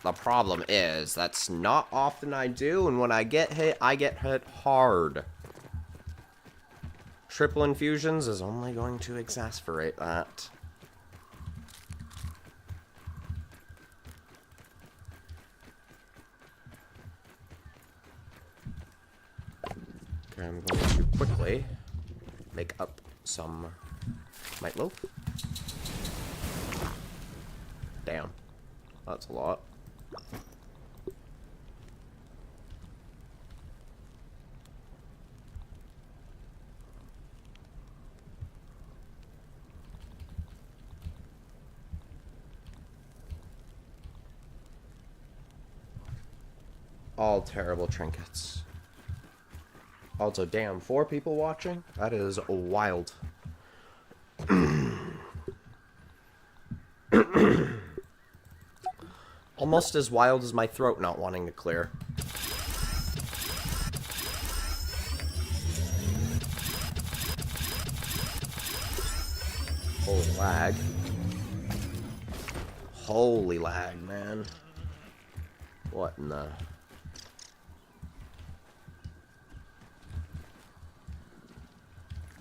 the problem is that's not often I do, and when I get hit hard. Triple infusions is only going to exasperate that. Okay, I'm going to quickly make up some Might Loaf. Damn. That's a lot. All terrible trinkets. Also, damn, 4 people watching? That is wild. Almost as wild as my throat not wanting to clear. Holy lag. Holy lag, man. What in the...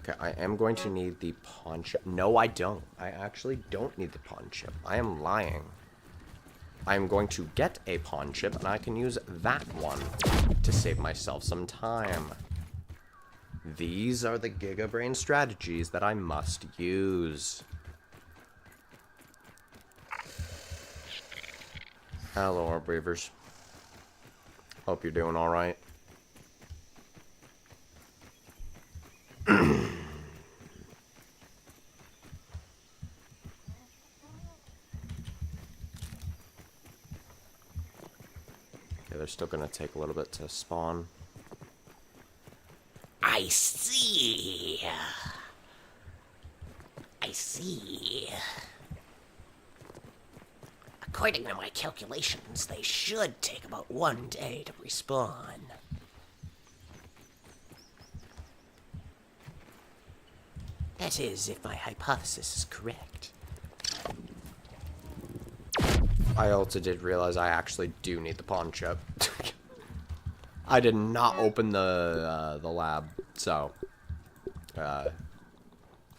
Okay, I am going to need the pawn chip. No, I don't. I actually don't need the pawn chip. I am lying. I am going to get a pawn chip, and I can use that one to save myself some time. These are the Giga Brain strategies that I must use. Hello, Breavers. Hope you're doing alright. They're still gonna take a little bit to spawn. I see. I see. According to my calculations, they should take about 1 day to respawn. That is, if my hypothesis is correct. I also did realize I actually do need the pawn chip. I did not open the lab, so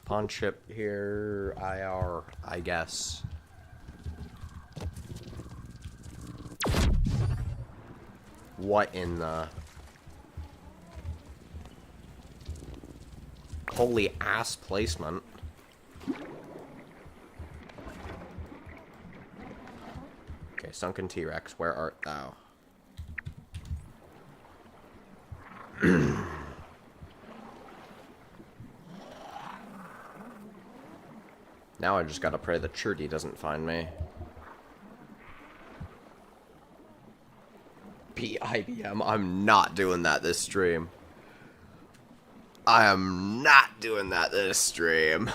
pawn chip here, IR, I guess. What in the holy ass placement? Okay, Sunken T-Rex, where art thou? Now I just gotta pray that Churdy doesn't find me. IBM, I'm not doing that this stream. I am not doing that this stream.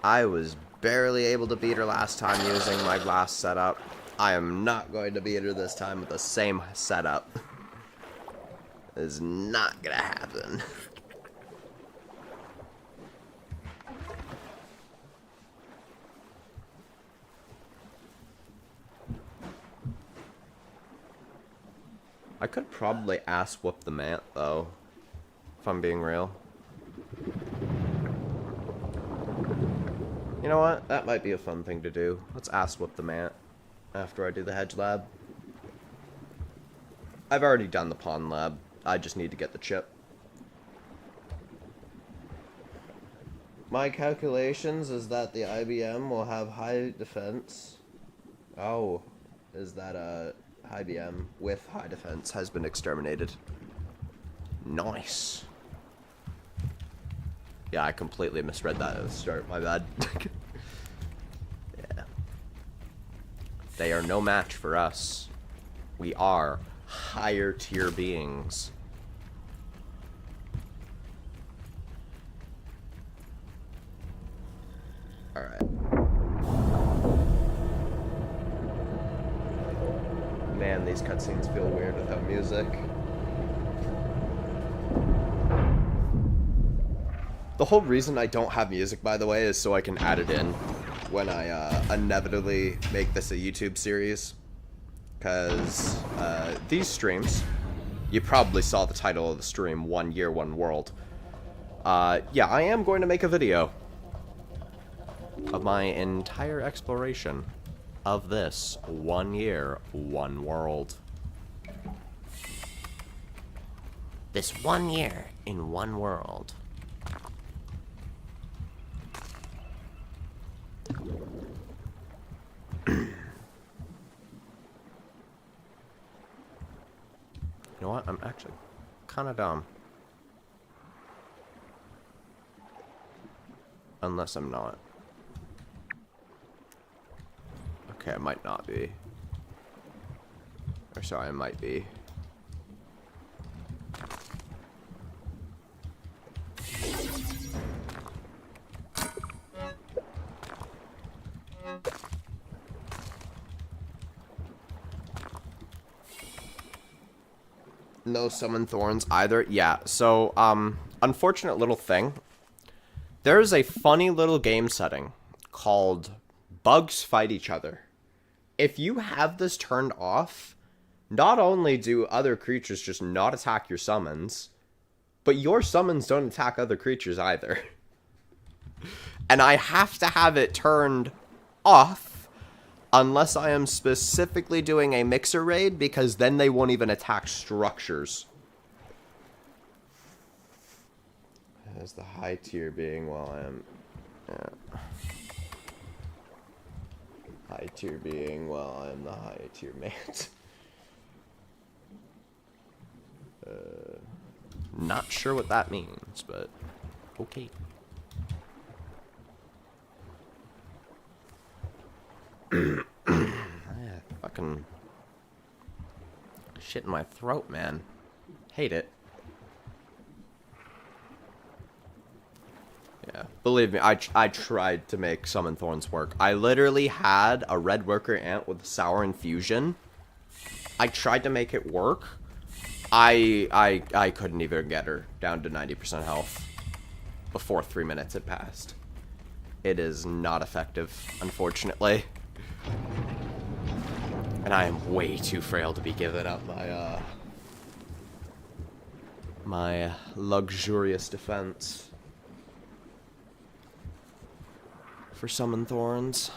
I was barely able to beat her last time using my glass setup. I am not going to beat her this time with the same setup. It is not gonna happen. I could probably ass whoop the Mant, though, if I'm being real. You know what? That might be a fun thing to do. Let's ass whoop the Mant after I do the Hedge Lab. I've already done the Pond Lab. I just need to get the chip. My calculations is that the IBM will have high defense. Oh, is that IBM with high defense has been exterminated. Nice. Yeah, I completely misread that at the start. My bad. Yeah. They are no match for us. We are higher tier beings. Alright. Man, these cutscenes feel weird without music. The whole reason I don't have music, by the way, is so I can add it in when I inevitably make this a YouTube series. Because these streams, you probably saw the title of the stream, 1 Year, 1 World. Yeah, I am going to make a video of my entire exploration of this 1 year, 1 world. This 1 year in 1 world. You know what? I'm actually kind of dumb. Unless I'm not. Okay, I might not be. Or sorry, I might be. No summon thorns either. Yeah, so, unfortunate little thing. There's a funny little game setting called Bugs Fight Each Other. If you have this turned off, not only do other creatures just not attack your summons, but your summons don't attack other creatures either. And I have to have it turned off unless I am specifically doing a mixer raid, because then they won't even attack structures. As the high tier being while I am... Yeah. High tier being while I am the high tier mate. Not sure what that means, but okay. Yeah, fucking shit in my throat, man. Hate it. Yeah, believe me, I tried to make Summon Thorns work. I literally had a red worker ant with sour infusion. I tried to make it work. I couldn't even get her down to 90% health before 3 minutes had passed. It is not effective, unfortunately. And I am way too frail to be giving up my, my luxurious defense for Summon Thorns.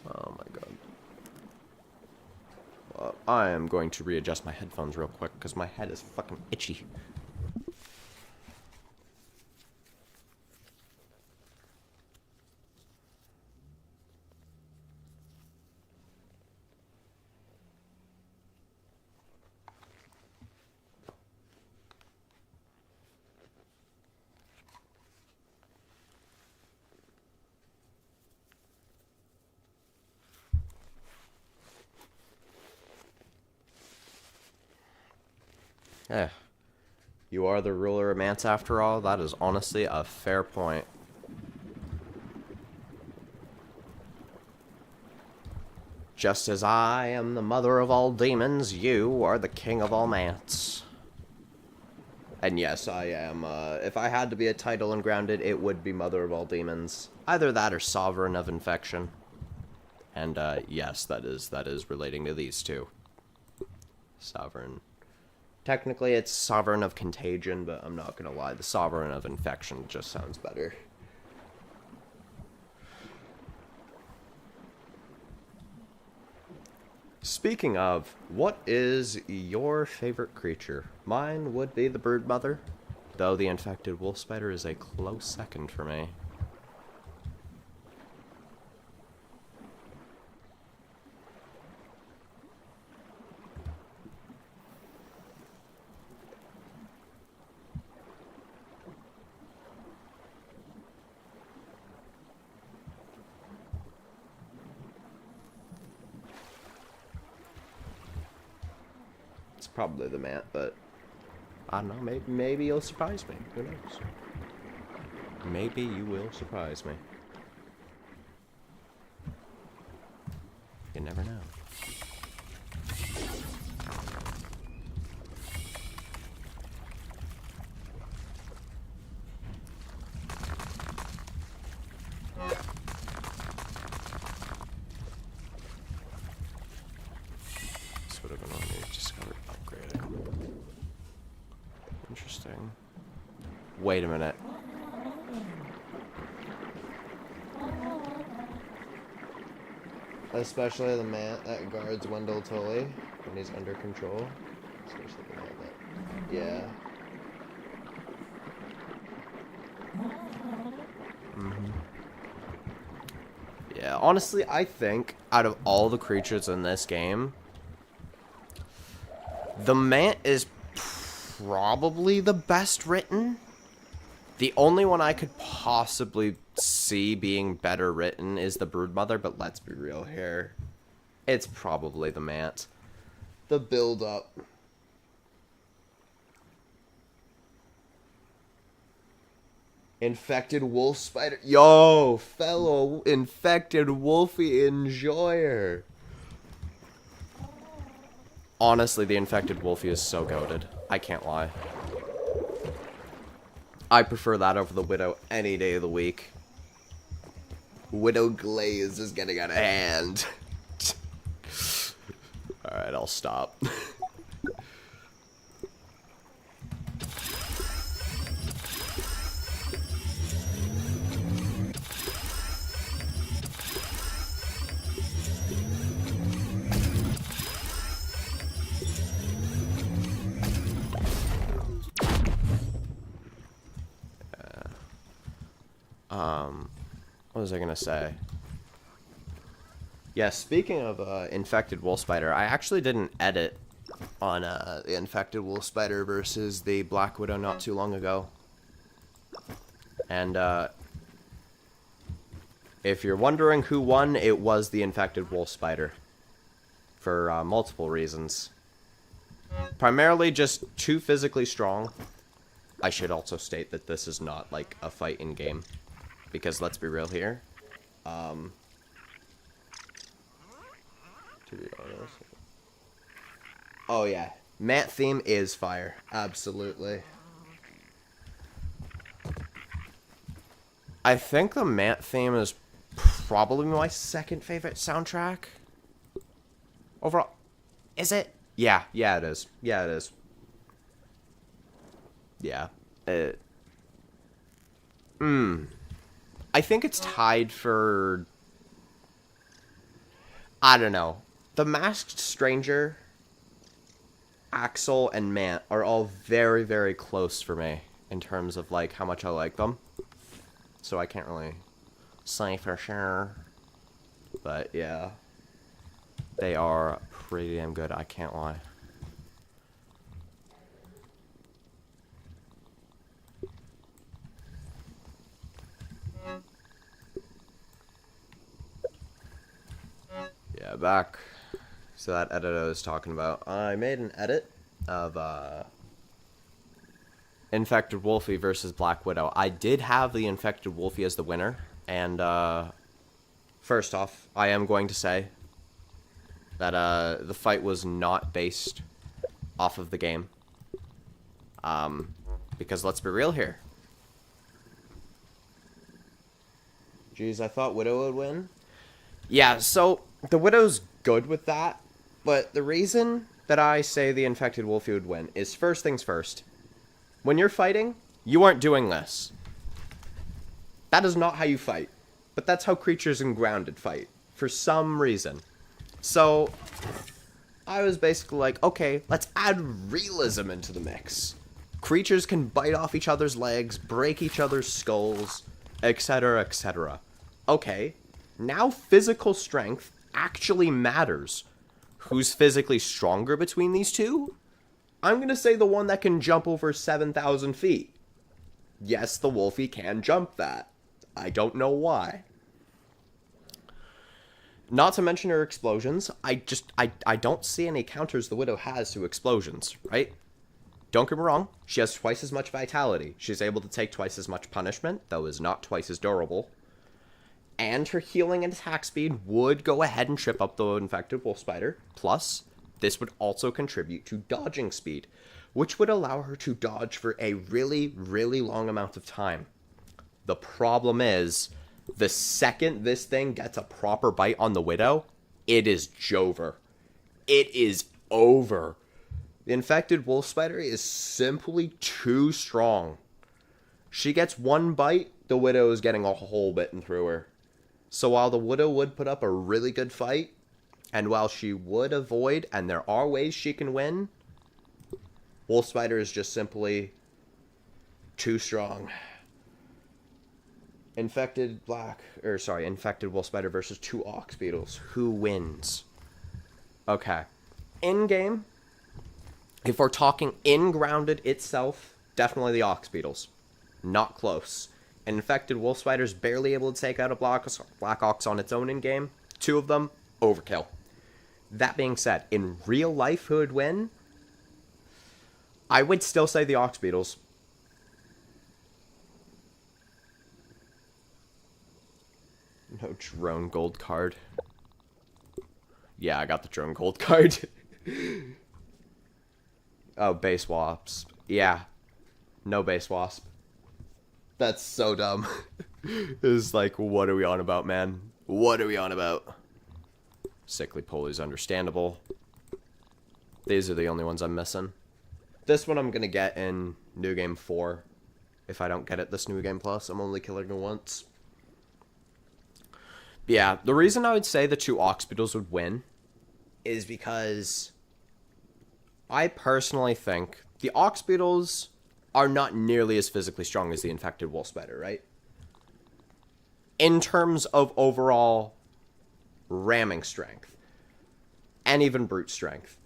Oh my god. Well, I am going to readjust my headphones real quick because my head is fucking itchy. Eh. You are the ruler of Mance after all? That is honestly a fair point. Just as I am the mother of all demons, you are the king of all Mance. And yes, I am. If I had to be a title in Grounded, it would be Mother of all Demons. Either that or Sovereign of Infection. And yes, that is relating to these two. Sovereign. Technically, it's Sovereign of Contagion, but I'm not gonna lie, the Sovereign of Infection just sounds better. Speaking of, what is your favorite creature? Mine would be the Broodmother, though the infected wolf spider is a close second for me. Probably the Mant, but I don't know, maybe you'll surprise me. Who knows? Maybe you will surprise me. You never know. This would have been on me. Discovered upgrading. Interesting. Wait a minute. Especially the Mant that guards Wendell Tully when he's under control. Especially the Mant that... Yeah. Yeah, honestly, I think out of all the creatures in this game, the Mant is probably the best written. The only one I could possibly see being better written is the Broodmother, but let's be real here. It's probably the Mant. The build-up. Infected wolf spider. Yo, fellow infected wolfie enjoyer. Honestly, the infected wolfie is so goated. I can't lie. I prefer that over the Widow any day of the week. Widow Glaze is getting out of hand. Alright, I'll stop. What was I gonna say? Yeah, speaking of infected wolf spider, I actually didn't edit on the infected wolf spider versus the Black Widow not too long ago. And if you're wondering who won, it was the infected wolf spider. For multiple reasons. Primarily just too physically strong. I should also state that this is not like a fight in game. Because let's be real here. To be honest. Oh yeah. Mant theme is fire. Absolutely. I think the Mant theme is probably my second favorite soundtrack. Overall. Is it? Yeah, it is. Yeah, it is. Yeah. I think it's tied for... I don't know. The Masked Stranger Axel, and Mant are all very, very close for me in terms of, like, how much I like them. So I can't really say for sure. But, yeah. They are pretty damn good, I can't lie. Yeah, back to that edit I was talking about. I made an edit of Infected Wolfie versus Black Widow. I did have the Infected Wolfie as the winner, and first off, I am going to say that the fight was not based off of the game. Because let's be real here. Jeez, I thought Widow would win. Yeah, so the Widow's good with that, but the reason that I say the Infected Wolfie would win is first things first. When you're fighting, you aren't doing this. That is not how you fight, but that's how creatures in Grounded fight, for some reason. So, I was basically like, okay, let's add realism into the mix. Creatures can bite off each other's legs, break each other's skulls, etc., etc. Okay, now physical strength actually matters. Who's physically stronger between these two? I'm going to say the one that can jump over 7,000 feet. Yes, the Wolfie can jump that. I don't know why. Not to mention her explosions, I don't see any counters the Widow has to explosions, right? Don't get me wrong, she has twice as much vitality. She's able to take twice as much punishment, though is not twice as durable. And her healing and attack speed would go ahead and trip up the Infected Wolf Spider. Plus, this would also contribute to dodging speed, which would allow her to dodge for a really, really long amount of time. The problem is, the second this thing gets a proper bite on the Widow, it is Jover. It is over. The Infected Wolf Spider is simply too strong. She gets one bite, the Widow is getting a hole bitten through her. So while the Widow would put up a really good fight, and while she would avoid, and there are ways she can win, Wolf Spider is just simply too strong. Infected Wolf Spider versus two Ox Beetles. Who wins? Okay. In-game, if we're talking in Grounded itself, definitely the Ox Beetles. Not close. An Infected Wolf Spider's barely able to take out a Black Ox on its own in-game. Two of them, overkill. That being said, in real life, who would win? I would still say the Ox Beetles. No drone gold card. Yeah, I got the drone gold card. Oh, base wasp. Yeah. No base wasp. That's so dumb. It's like, what are we on about, man? What are we on about? Sickly Pulley is understandable. These are the only ones I'm missing. This one I'm gonna get in New Game 4. If I don't get it this New Game Plus, I'm only killing it once. Yeah, the reason I would say the two Ox Beetles would win is because I personally think the Ox Beetles are not nearly as physically strong as the Infected Wolf Spider, right? In terms of overall ramming strength and even brute strength.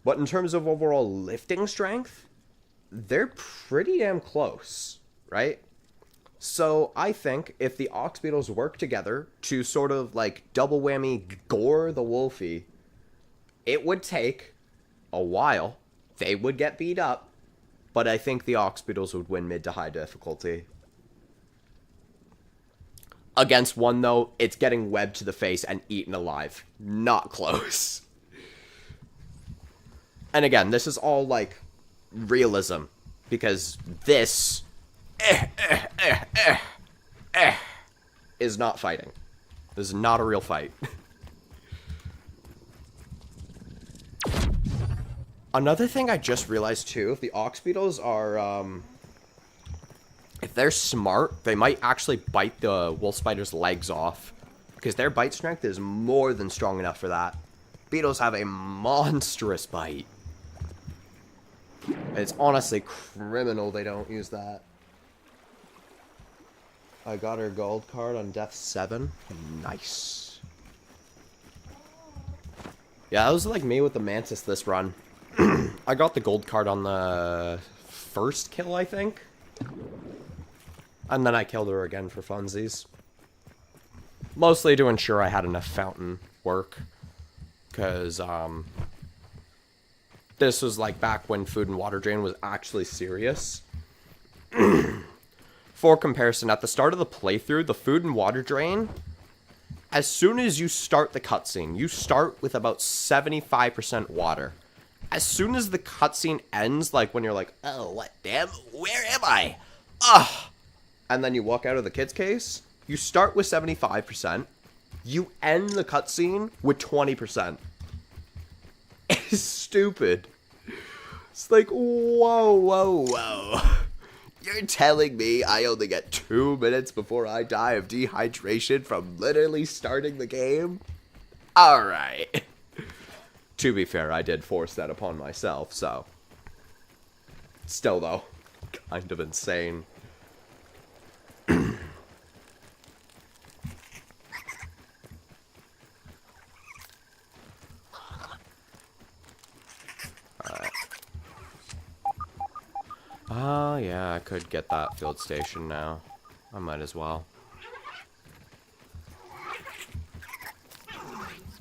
But in terms of overall lifting strength, they're pretty damn close, right? So I think if the Ox Beetles work together to sort of like double whammy gore the Wolfie, it would take a while. They would get beat up, but I think the Ox Beetles would win mid to high difficulty. Against one, though, it's getting webbed to the face and eaten alive. Not close. And again, this is all, like, realism. Because this is not fighting. This is not a real fight. Another thing I just realized, too, if the Ox Beetles are, if they're smart, they might actually bite the Wolf Spider's legs off. Because their bite strength is more than strong enough for that. Beetles have a monstrous bite. It's honestly criminal they don't use that. I got her gold card on Death 7. Nice. Yeah, that was like me with the Mantis this run. I got the gold card on the first kill, I think. And then I killed her again for funsies. Mostly to ensure I had enough fountain work. Because, this was like back when Food and Water Drain was actually serious. For comparison, at the start of the playthrough, the Food and Water Drain, as soon as you start the cutscene, you start with about 75% water. As soon as the cutscene ends, like when you're like, oh, what, damn, where am I? Ugh. And then you walk out of the kid's case, you start with 75%, you end the cutscene with 20%. It's stupid. It's like, whoa, whoa, whoa. You're telling me I only get 2 minutes before I die of dehydration from literally starting the game? Alright. To be fair, I did force that upon myself, so. Still, though, kind of insane. Oh, yeah, I could get that field station now. I might as well.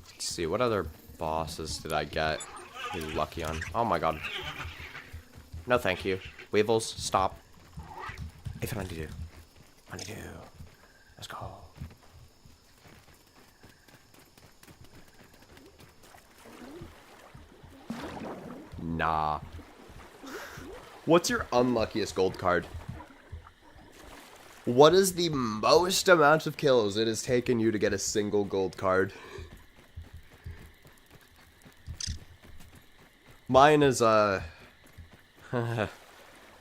Let's see, what other bosses did I get really lucky on? Oh my god. No thank you. Weevils, stop. If I do. Let's go. Nah. What's your unluckiest gold card? What is the most amount of kills it has taken you to get a single gold card? Mine is,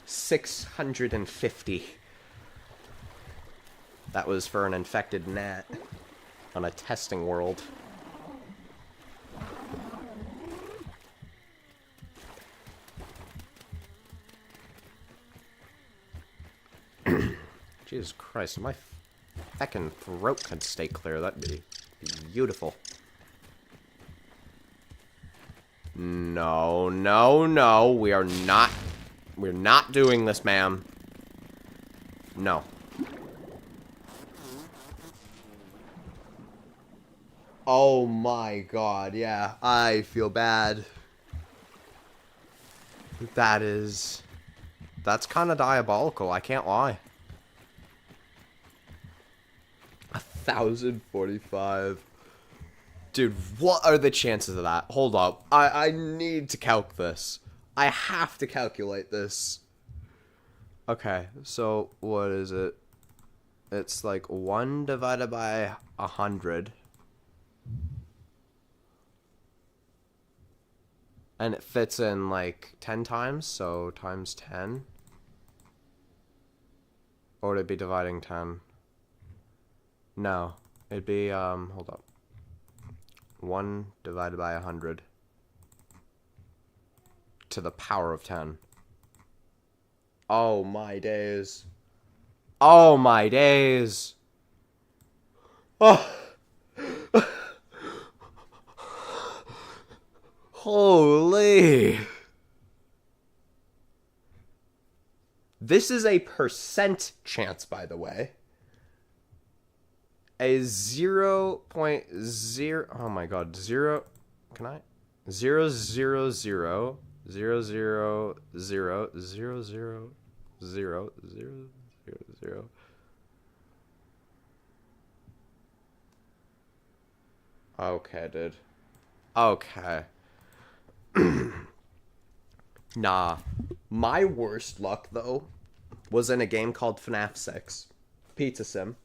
650. That was for an infected gnat on a testing world. Jesus Christ, my feckin' throat could stay clear. That'd be beautiful. No, no, no. We're not doing this, ma'am. No. Oh my god, yeah. I feel bad. That's kind of diabolical, I can't lie. 1,045. Dude, what are the chances of that? Hold up. I need to calc this. I have to calculate this. Okay, so what is it? It's like 1 divided by 100. And it fits in like 10 times, so times 10. Or would it be dividing 10? No, it'd be, hold up. 1 divided by 100 to the power of 10. Oh my days. Oh my days. Oh. Holy. This is a percent chance, by the way. A 0.0, oh my god, 0, can I? 0, 0, 0, 0, 0, 0, 0, 0, 0, 0, 0. Okay, dude. Okay. Nah. My worst luck, though, was in a game called FNAF 6. Pizza Sim.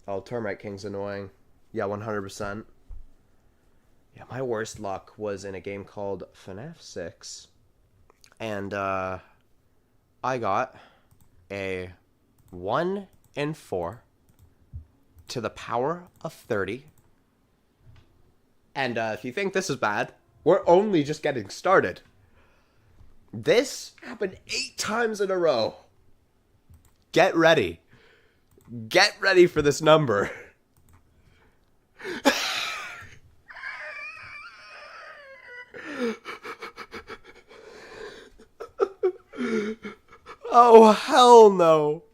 Oh, Termite King's annoying. Yeah, 100%. Yeah, my worst luck was in a game called FNAF 6. And, I got a 1 in 4 to the power of 30. And, if you think this is bad, we're only just getting started. This happened 8 times in a row. Get ready. Get ready for this number. Oh, hell no.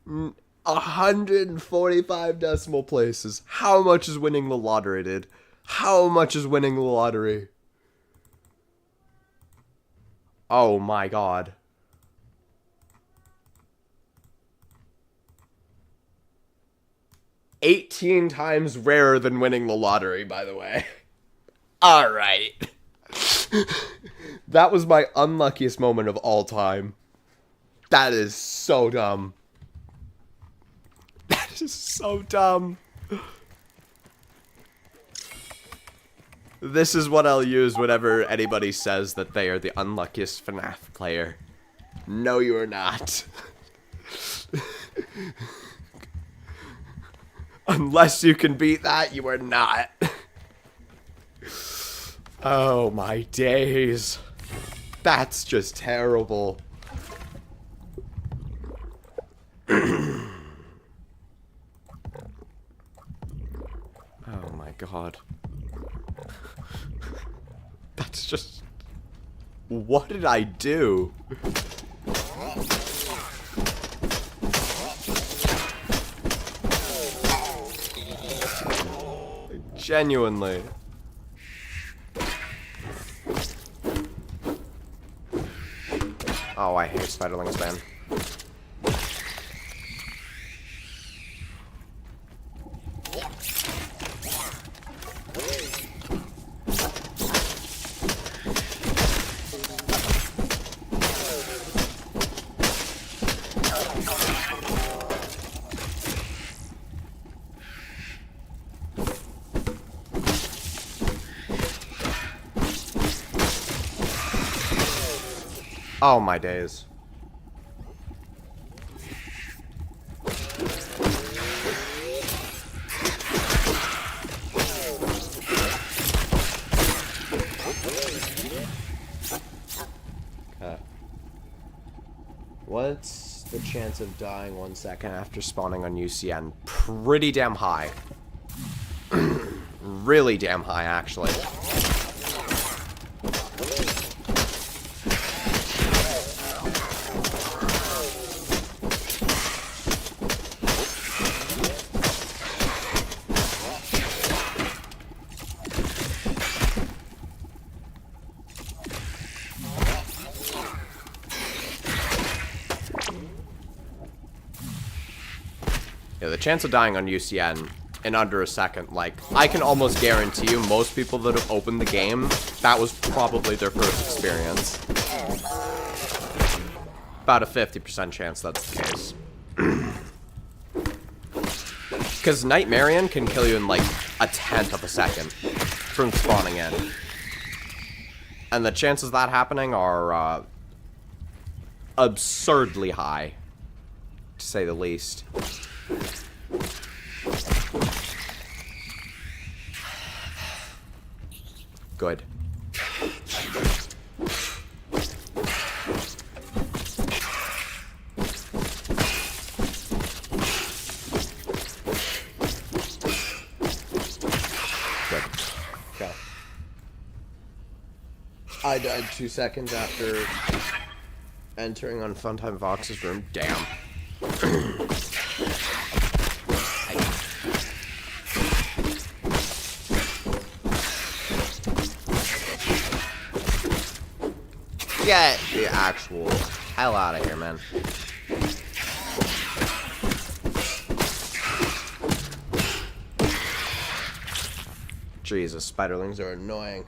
145 decimal places. How much is winning the lottery, dude? How much is winning the lottery? Oh my god. $18 times rarer than winning the lottery, by the way. Alright. That was my unluckiest moment of all time. That is so dumb. That is so dumb. This is what I'll use whenever anybody says that they are the unluckiest FNAF player. No, you are not. Unless you can beat that, you are not. Oh my days. That's just terrible. Oh my god. That's just... What did I do? Genuinely. Oh, I hate spiderlings, man. Oh my days. Okay. What's the chance of dying 1 second after spawning on UCN? Pretty damn high. Really damn high, actually. Yeah, the chance of dying on UCN in under a second, like, I can almost guarantee you most people that have opened the game, that was probably their first experience. About a 50% chance that's the case. Because Nightmarian can kill you in, like, a tenth of a second from spawning in. And the chances of that happening are, absurdly high, to say the least. Good. Good. Okay. I died 2 seconds after entering on Funtime Vox's room. Damn. Get the actual hell out of here, man. Jesus, spiderlings are annoying.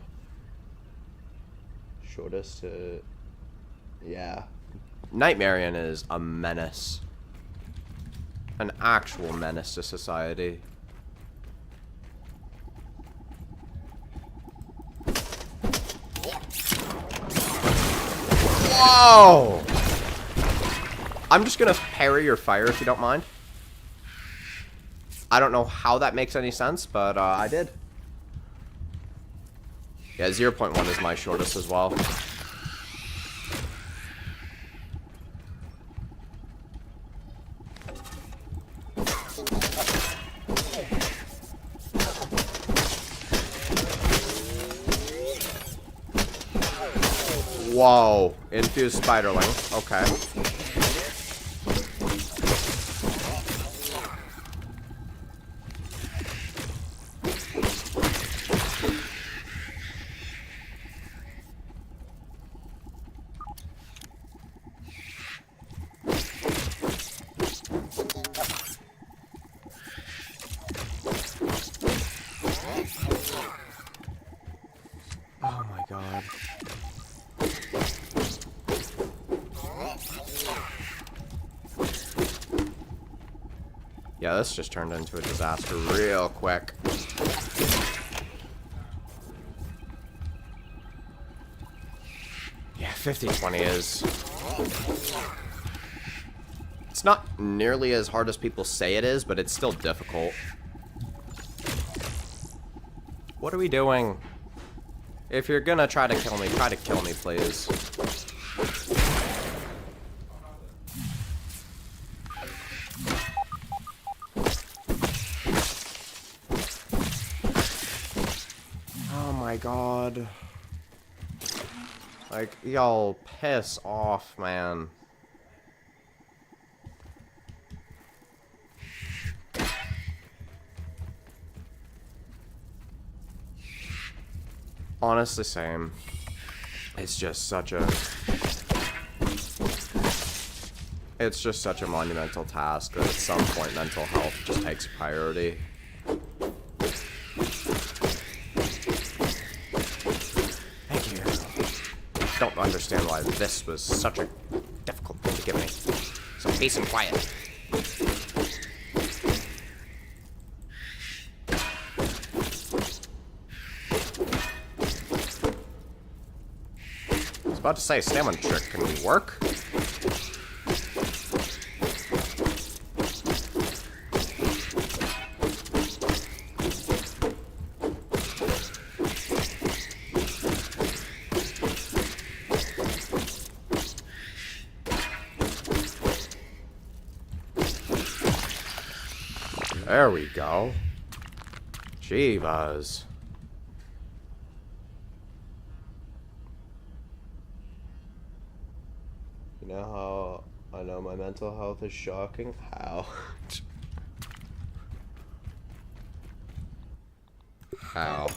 Shortest to... Yeah. Nightmarian is a menace. An actual menace to society. Whoa! I'm just gonna parry your fire if you don't mind. I don't know how that makes any sense, but I did. Yeah, 0.1 is my shortest as well. Whoa. Infused spiderling. Okay. Oh my god. Yeah, this just turned into a disaster real quick. Yeah, 50-20 is... It's not nearly as hard as people say it is, but it's still difficult. What are we doing? If you're gonna try to kill me, please. Oh my god. Like, y'all piss off, man. Honestly, same. It's just such a... It's just such a monumental task that at some point mental health just takes priority. Thank you. Don't understand why this was such a difficult thing to give me. So peace and quiet. I was about to say, stamina trick can work. There we go. Jeebus. You know how I know my mental health is shocking? How? How?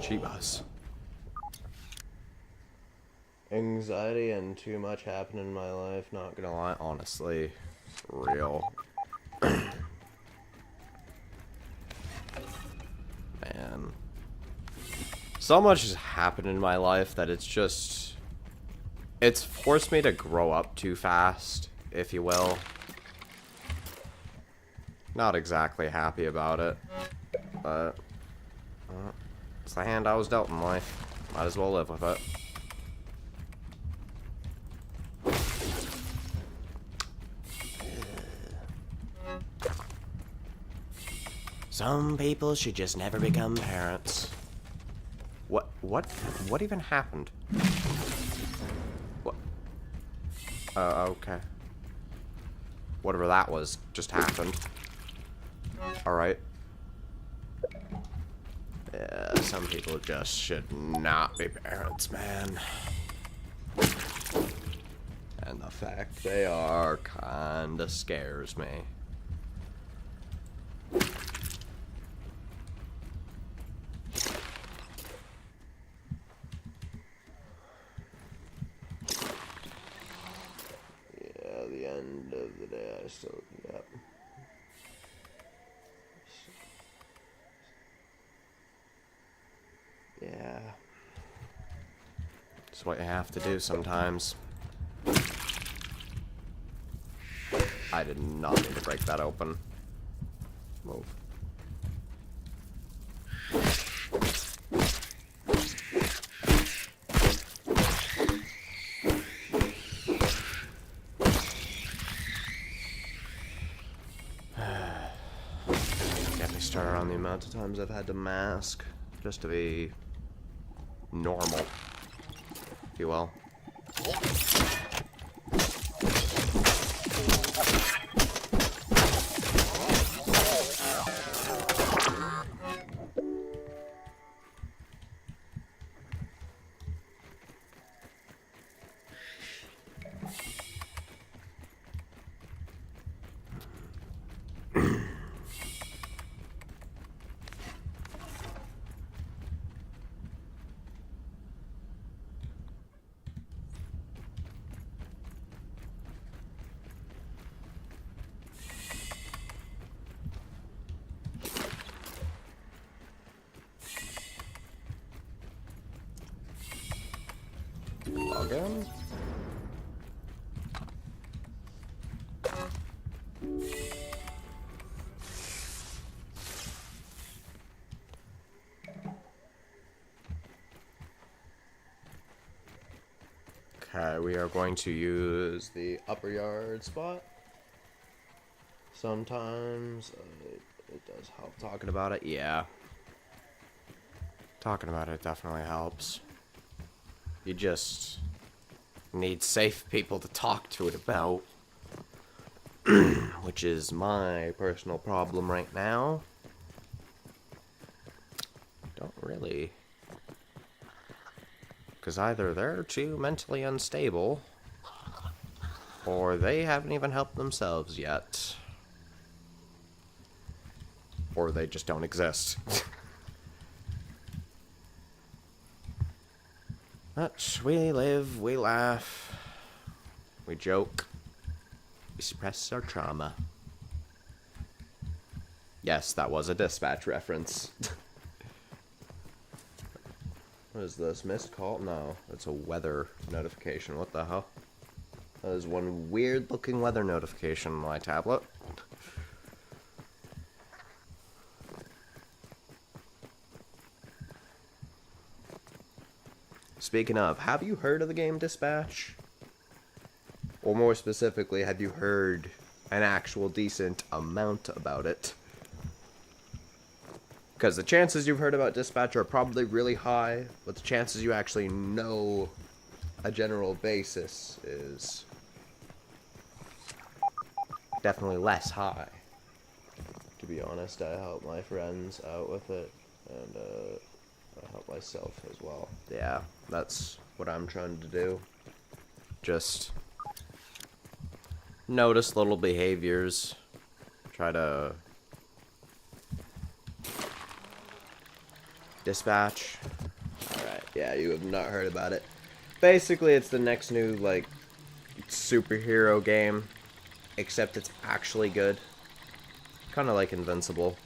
Jeebus. Anxiety and too much happened in my life, not gonna lie, honestly, real. Man. So much has happened in my life that it's forced me to grow up too fast, if you will. Not exactly happy about it, but it's the hand I was dealt in life. Might as well live with it. Some people should just never become parents. What even happened? What? Okay. Whatever that was just happened. Alright. Yeah, some people just should not be parents, man. And the fact they are kinda scares me. still looking up. Yeah. It's what you have to do sometimes. I did not need to break that open. Move. Get me started on the amount of times I've had to mask just to be normal, if you will. Login? Okay, we are going to use the upper yard spot. Sometimes it does help talking about it. Yeah. Talking about it definitely helps. You just need safe people to talk to it about. Which is my personal problem right now. Don't really. Because either they're too mentally unstable, or they haven't even helped themselves yet. Or they just don't exist. But we live, we laugh, we joke, we suppress our trauma. Yes, that was a dispatch reference. What is this? Missed call? No, it's a weather notification. What the hell? That is one weird looking weather notification on my tablet. Speaking of, have you heard of the game Dispatch? Or more specifically, have you heard an actual decent amount about it? Because the chances you've heard about Dispatch are probably really high, but the chances you actually know a general basis is definitely less high. To be honest, I help my friends out with it, and I help myself as well. Yeah, that's what I'm trying to do. Just notice little behaviors. Try to Dispatch. Alright, yeah, you have not heard about it. Basically, it's the next new, like, superhero game. Except it's actually good. Kind of like Invincible.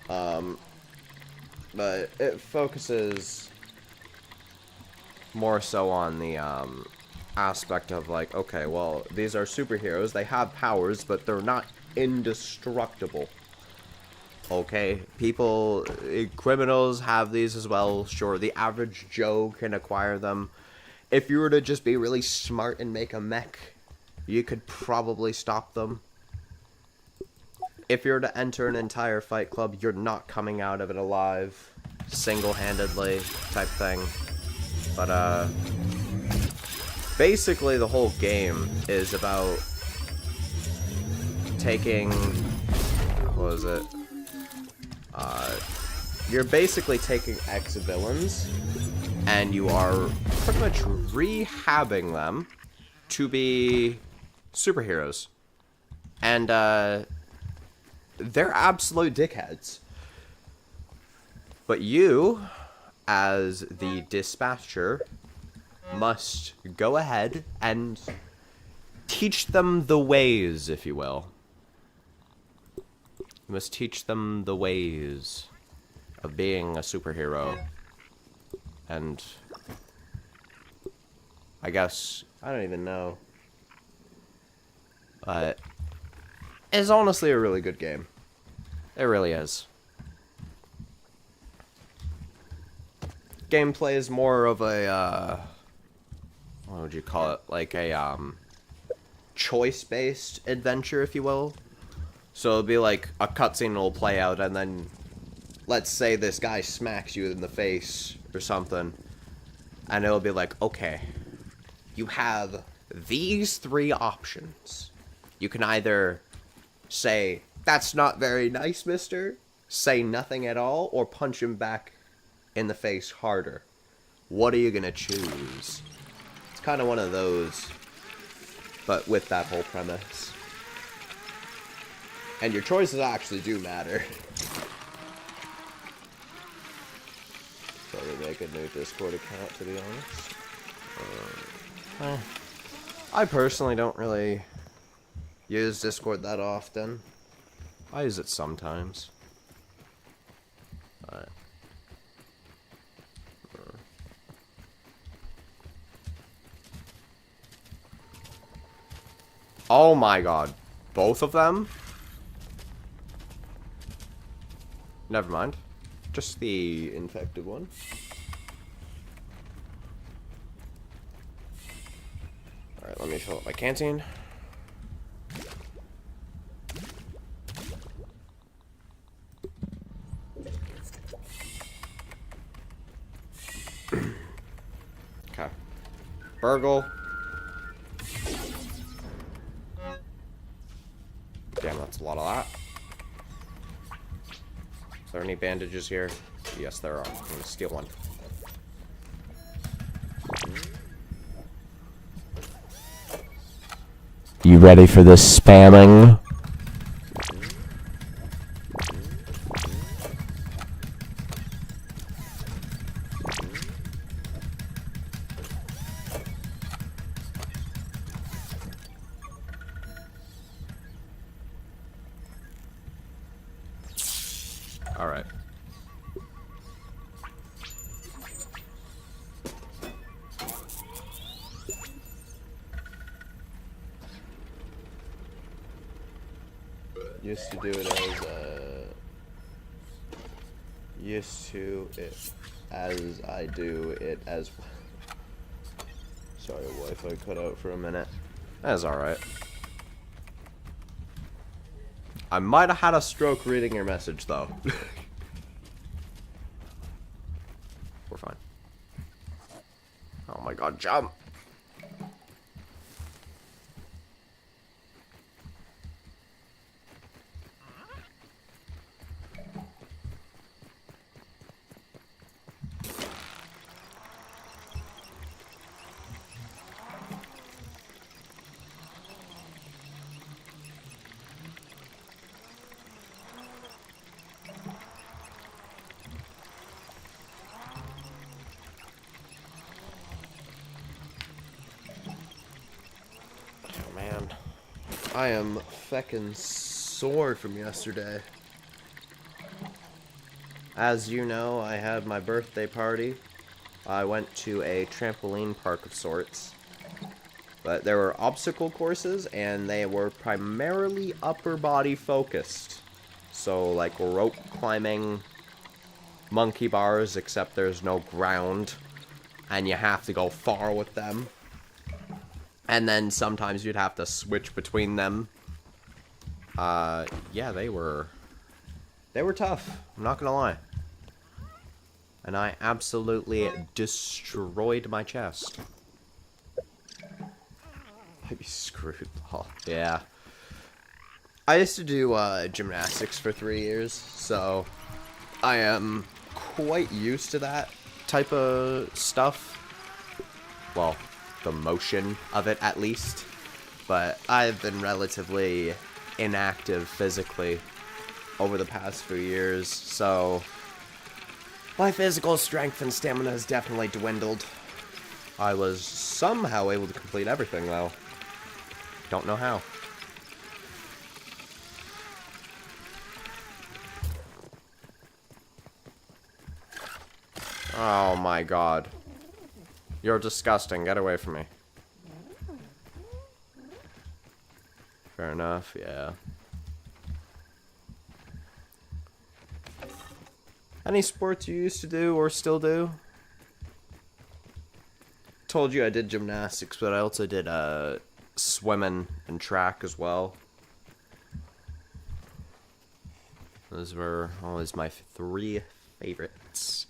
But it focuses more so on the aspect of like, okay, well, these are superheroes, they have powers, but they're not indestructible. Okay, people, criminals have these as well, sure, the average Joe can acquire them. If you were to just be really smart and make a mech, you could probably stop them. If you were to enter an entire fight club, you're not coming out of it alive, single-handedly, type thing. But, basically the whole game is about taking, what was it? You're basically taking ex-villains, and you are pretty much rehabbing them to be superheroes. And, they're absolute dickheads. But you, as the dispatcher, must go ahead and teach them the ways, if you will. You must teach them the ways of being a superhero. And I guess, I don't even know. But it's honestly a really good game. It really is. Gameplay is more of a, what would you call it? Like a, choice-based adventure, if you will. So it'll be like a cutscene will play out, and then let's say this guy smacks you in the face or something, and it'll be like, okay, you have these 3 options. You can either say, that's not very nice, mister, say nothing at all, or punch him back in the face harder. What are you gonna choose? It's kind of one of those, but with that whole premise. And your choices actually do matter. Probably make a new Discord account, to be honest. I personally don't really use Discord that often. I use it sometimes. But oh my god. Both of them? Never mind. Just the infected one. Alright, let me fill up my canteen. Okay. Burgle. Damn, that's a lot of that. Is there any bandages here? Yes, there are. I'm gonna steal one. You ready for this spamming? Alright. Used to do it as I do it as sorry, Wi-Fi cut out for a minute. That's alright. I might have had a stroke reading your message, though. We're fine. Oh my god, jump! Man, I am feckin' sore from yesterday. As you know, I had my birthday party. I went to a trampoline park of sorts. But there were obstacle courses, and they were primarily upper body focused. So, like rope climbing, monkey bars, except there's no ground, and you have to go far with them. And then sometimes you'd have to switch between them. Yeah, they were tough. I'm not gonna lie. And I absolutely destroyed my chest. I'd be screwed. Oh, yeah. I used to do gymnastics for 3 years, so I am quite used to that type of stuff. Well, the motion of it, at least. But I've been relatively inactive physically over the past few years, so my physical strength and stamina has definitely dwindled. I was somehow able to complete everything, though. Don't know how. Oh my god. You're disgusting. Get away from me. Fair enough, yeah. Any sports you used to do or still do? Told you I did gymnastics, but I also did swimming and track as well. Those were always my three favorites.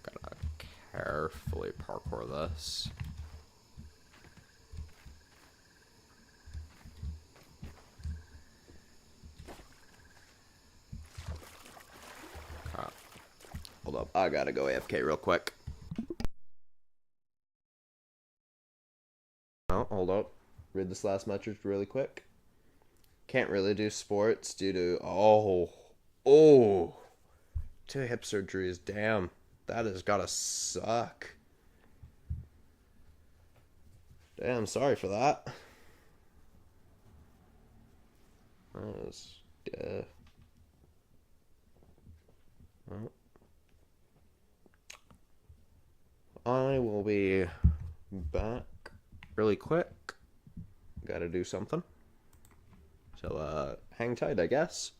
Gotta carefully parkour this. Hold up, I gotta go AFK real quick. Oh, hold up. Read this last message really quick. Can't really do sports due to... Oh. 2 hip surgeries, damn. That has gotta suck. Damn, sorry for that. That was... Well, I will be back really quick. Gotta do something. So, hang tight, I guess.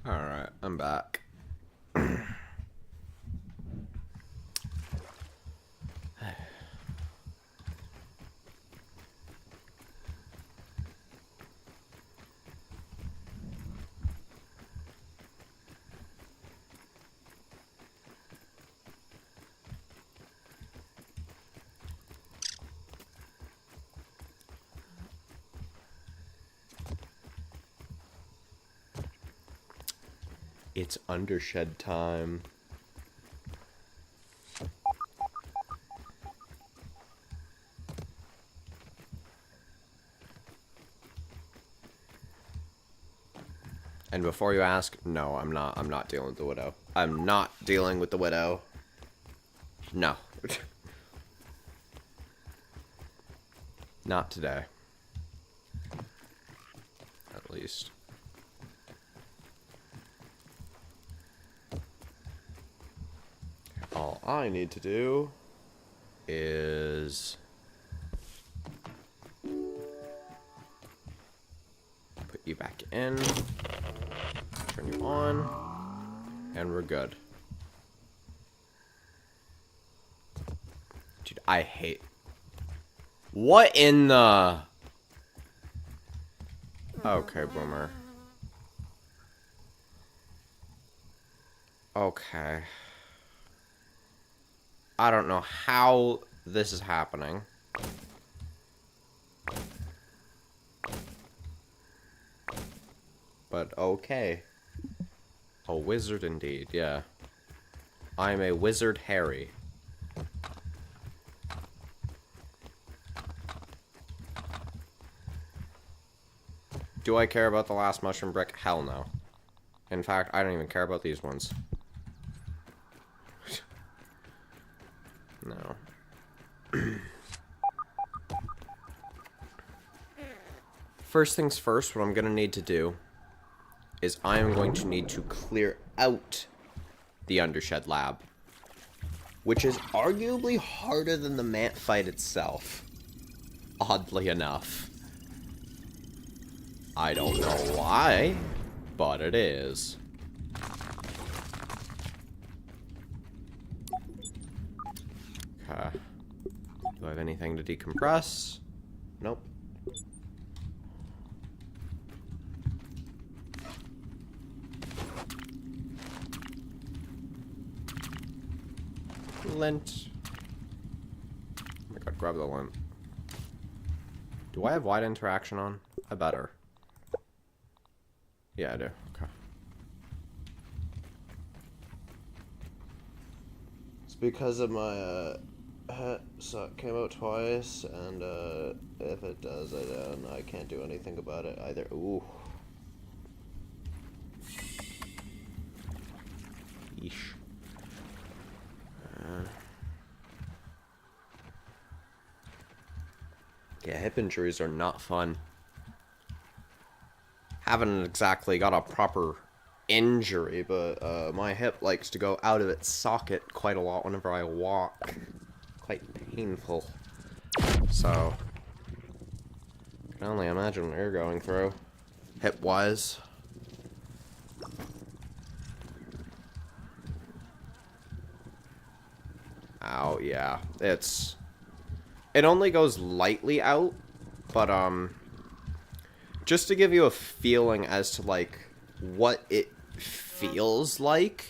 Alright, I'm back. It's undershed time. And before you ask, no, I'm not dealing with the widow. I'm not dealing with the widow. No. Not today. At least. All I need to do is put you back in, turn you on, and we're good. Dude, I hate... What in the... Okay, Boomer. Okay. I don't know how this is happening. But okay. A wizard indeed, yeah. I'm a wizard Harry. Do I care about the last mushroom brick? Hell no. In fact, I don't even care about these ones. No. First things first, what I'm going to need to do is I am going to need to clear out the Undershed Lab, which is arguably harder than the Mant fight itself, oddly enough. I don't know why, but it is. Okay. Do I have anything to decompress? Nope. Lint. Oh my god, grab the lint. Do I have wide interaction on? I better. Yeah, I do. Okay. It's because of my hat suck came out twice, and if it does, I can't do anything about it either. Ooh. Yeesh. Yeah, hip injuries are not fun. Haven't exactly got a proper injury, but my hip likes to go out of its socket quite a lot whenever I walk. Quite painful. So, I can only imagine what you're going through, hip-wise. Ow, yeah. It only goes lightly out, but, just to give you a feeling as to, like, what it feels like,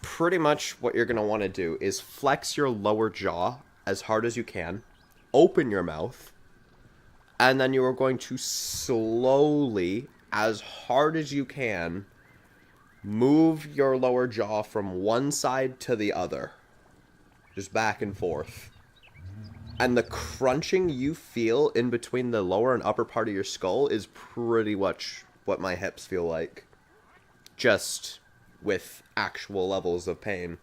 pretty much what you're going to want to do is flex your lower jaw as hard as you can, open your mouth, and then you are going to slowly, as hard as you can, move your lower jaw from one side to the other. Just back and forth. And the crunching you feel in between the lower and upper part of your skull is pretty much what my hips feel like. Just with actual levels of pain.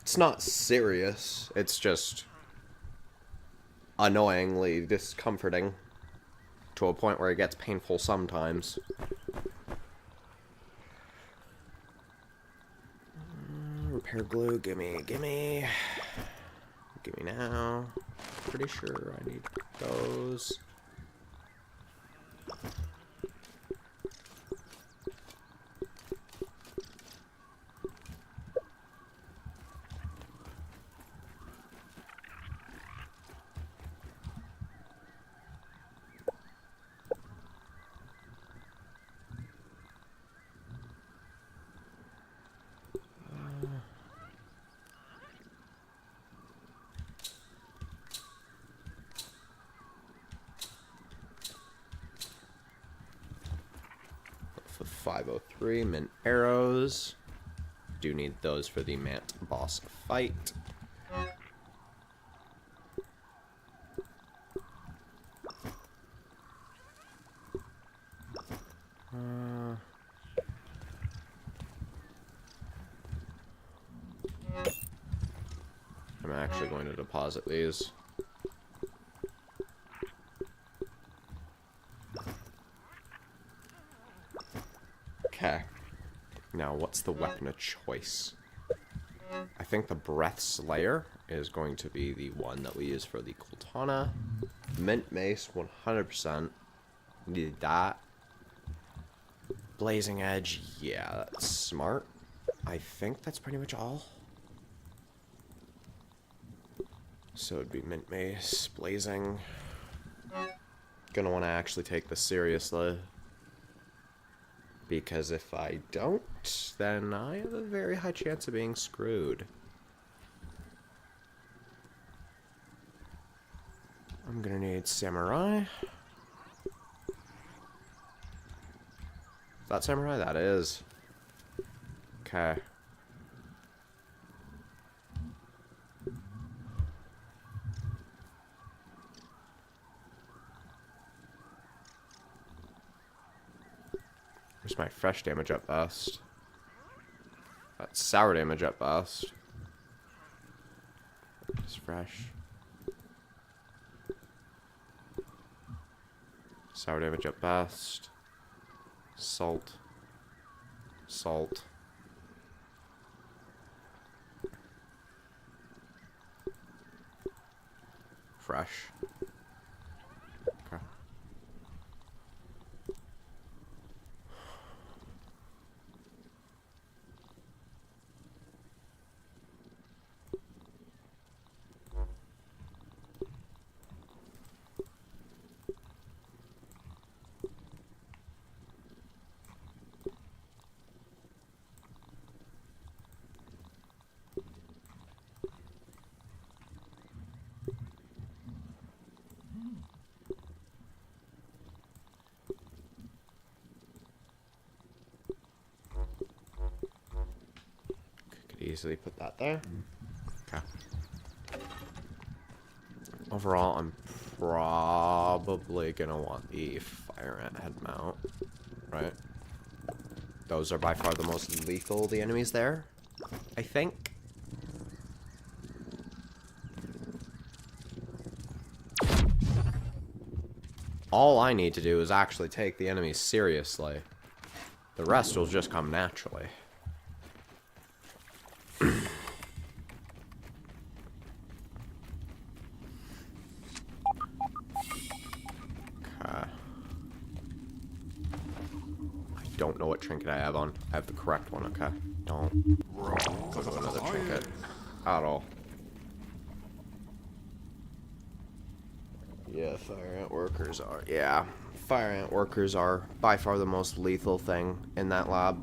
It's not serious. It's just annoyingly discomforting to a point where it gets painful sometimes. Repair glue, gimme now. Pretty sure I need those. 503 mint arrows. Do need those for the Mant boss fight. I'm actually going to deposit these. Okay. Now, what's the weapon of choice? I think the Breath Slayer is going to be the one that we use for the Kultana. Mint Mace, 100%. Needed that. Blazing Edge, yeah, that's smart. I think that's pretty much all. So it'd be Mint Mace, Blazing. Gonna want to actually take this seriously. Because if I don't, then I have a very high chance of being screwed. I'm gonna need Samurai. Is that Samurai? That is. Okay. Where's my fresh damage up best? That's sour damage up best. It's fresh. Sour damage up best. Salt. Salt. Fresh. Okay. Easily put that there. Okay. Overall, I'm probably gonna want the Fire Ant head mount, right? Those are by far the most lethal of the enemies there, I think. All I need to do is actually take the enemies seriously. The rest will just come naturally. Don't know what trinket I have on. I have the correct one, okay. Don't put another trinket at all. Yeah, Fire Ant workers are. Yeah, Fire Ant workers are by far the most lethal thing in that lab.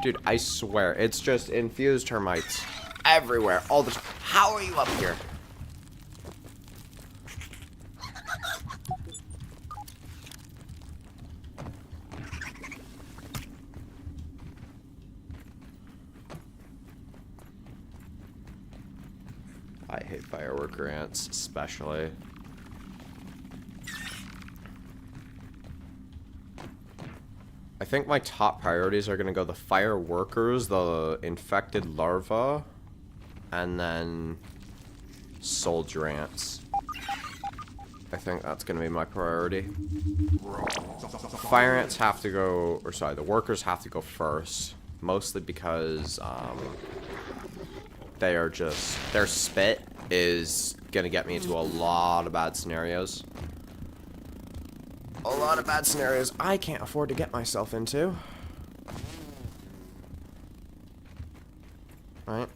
Dude, I swear, it's just infused termites everywhere, all the time. How are you up here? I hate fireworker ants, especially. I think my top priorities are gonna go the fireworkers, the infected larvae, and then soldier ants. I think that's gonna be my priority. Fire ants have to go, or sorry, the workers have to go first, mostly because they are just, their spit is gonna get me into a lot of bad scenarios. A lot of bad scenarios I can't afford to get myself into. Right.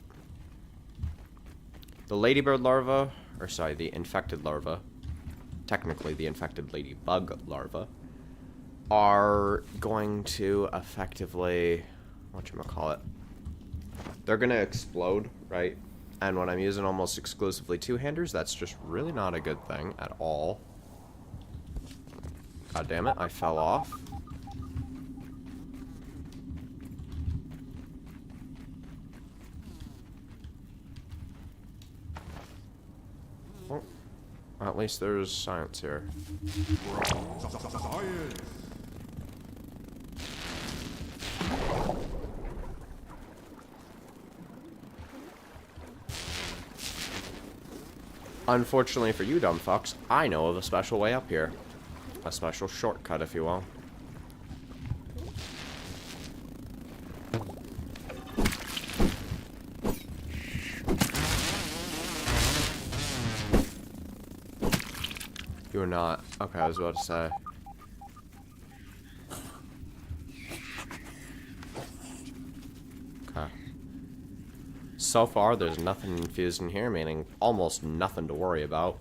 The ladybird larva, or sorry, the infected larva, technically the infected ladybug larva, are going to effectively, whatchamacallit, they're gonna explode, right? And when I'm using almost exclusively two-handers, that's just really not a good thing at all. God damn it, I fell off. At least there's science here. Unfortunately for you dumb fucks, I know of a special way up here. A special shortcut, if you will. You're not. Okay, I was about to say. Okay. So far, there's nothing infused in here, meaning almost nothing to worry about.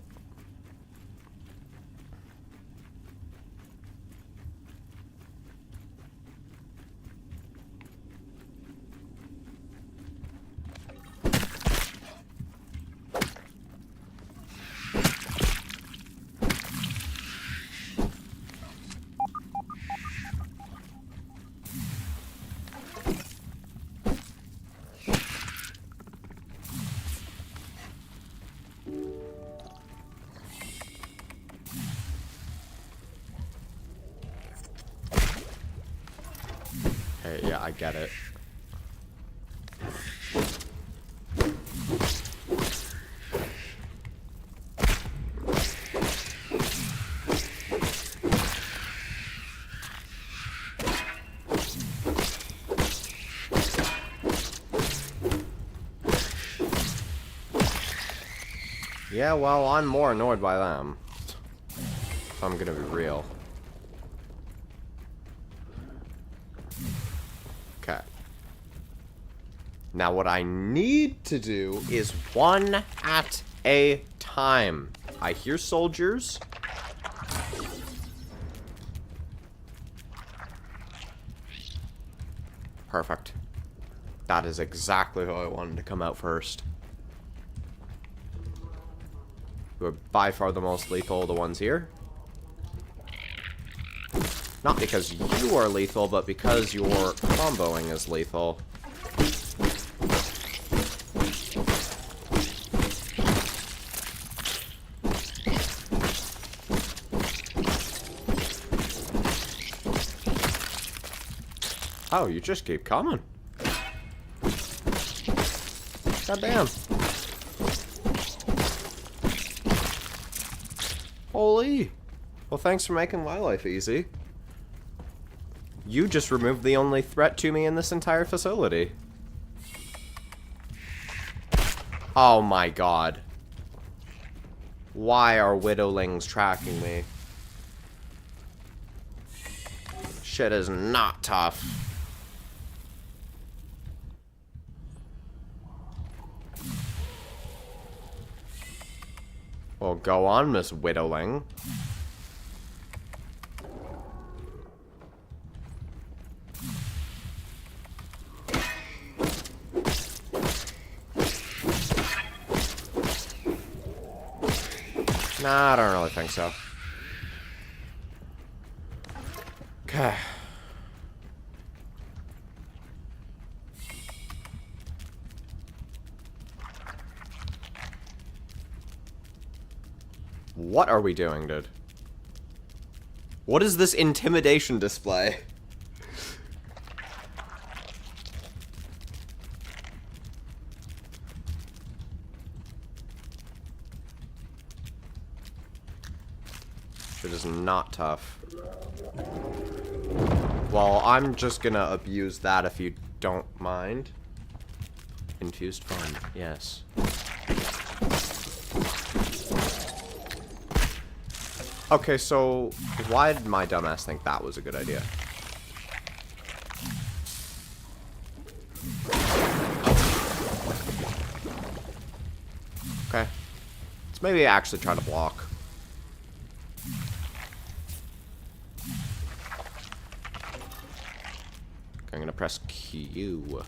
Hey, yeah, I get it. Yeah, well, I'm more annoyed by them. If I'm gonna be real. Okay. Now what I need to do is one at a time. I hear soldiers. Perfect. That is exactly how I wanted to come out first. Who are by far the most lethal, the ones here. Not because you are lethal, but because your comboing is lethal. Oh, you just keep coming. God damn. Holy. Well, thanks for making my life easy. You just removed the only threat to me in this entire facility. Oh my god. Why are widowlings tracking me? Shit is not tough. Well, go on, Miss Widowling. Nah, I don't really think so. Okay. What are we doing, dude? What is this intimidation display? Shit is not tough. Well, I'm just gonna abuse that if you don't mind. Infused fun, yes. Okay, so why did my dumbass think that was a good idea? Okay. Let's maybe actually try to block. Okay, I'm gonna press Q.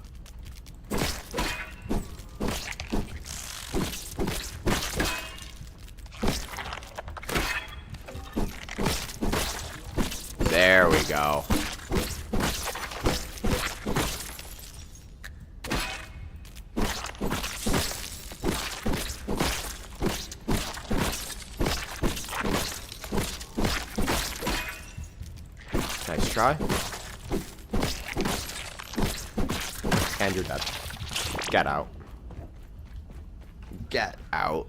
There we go. try. And you're dead. Get out. Get out.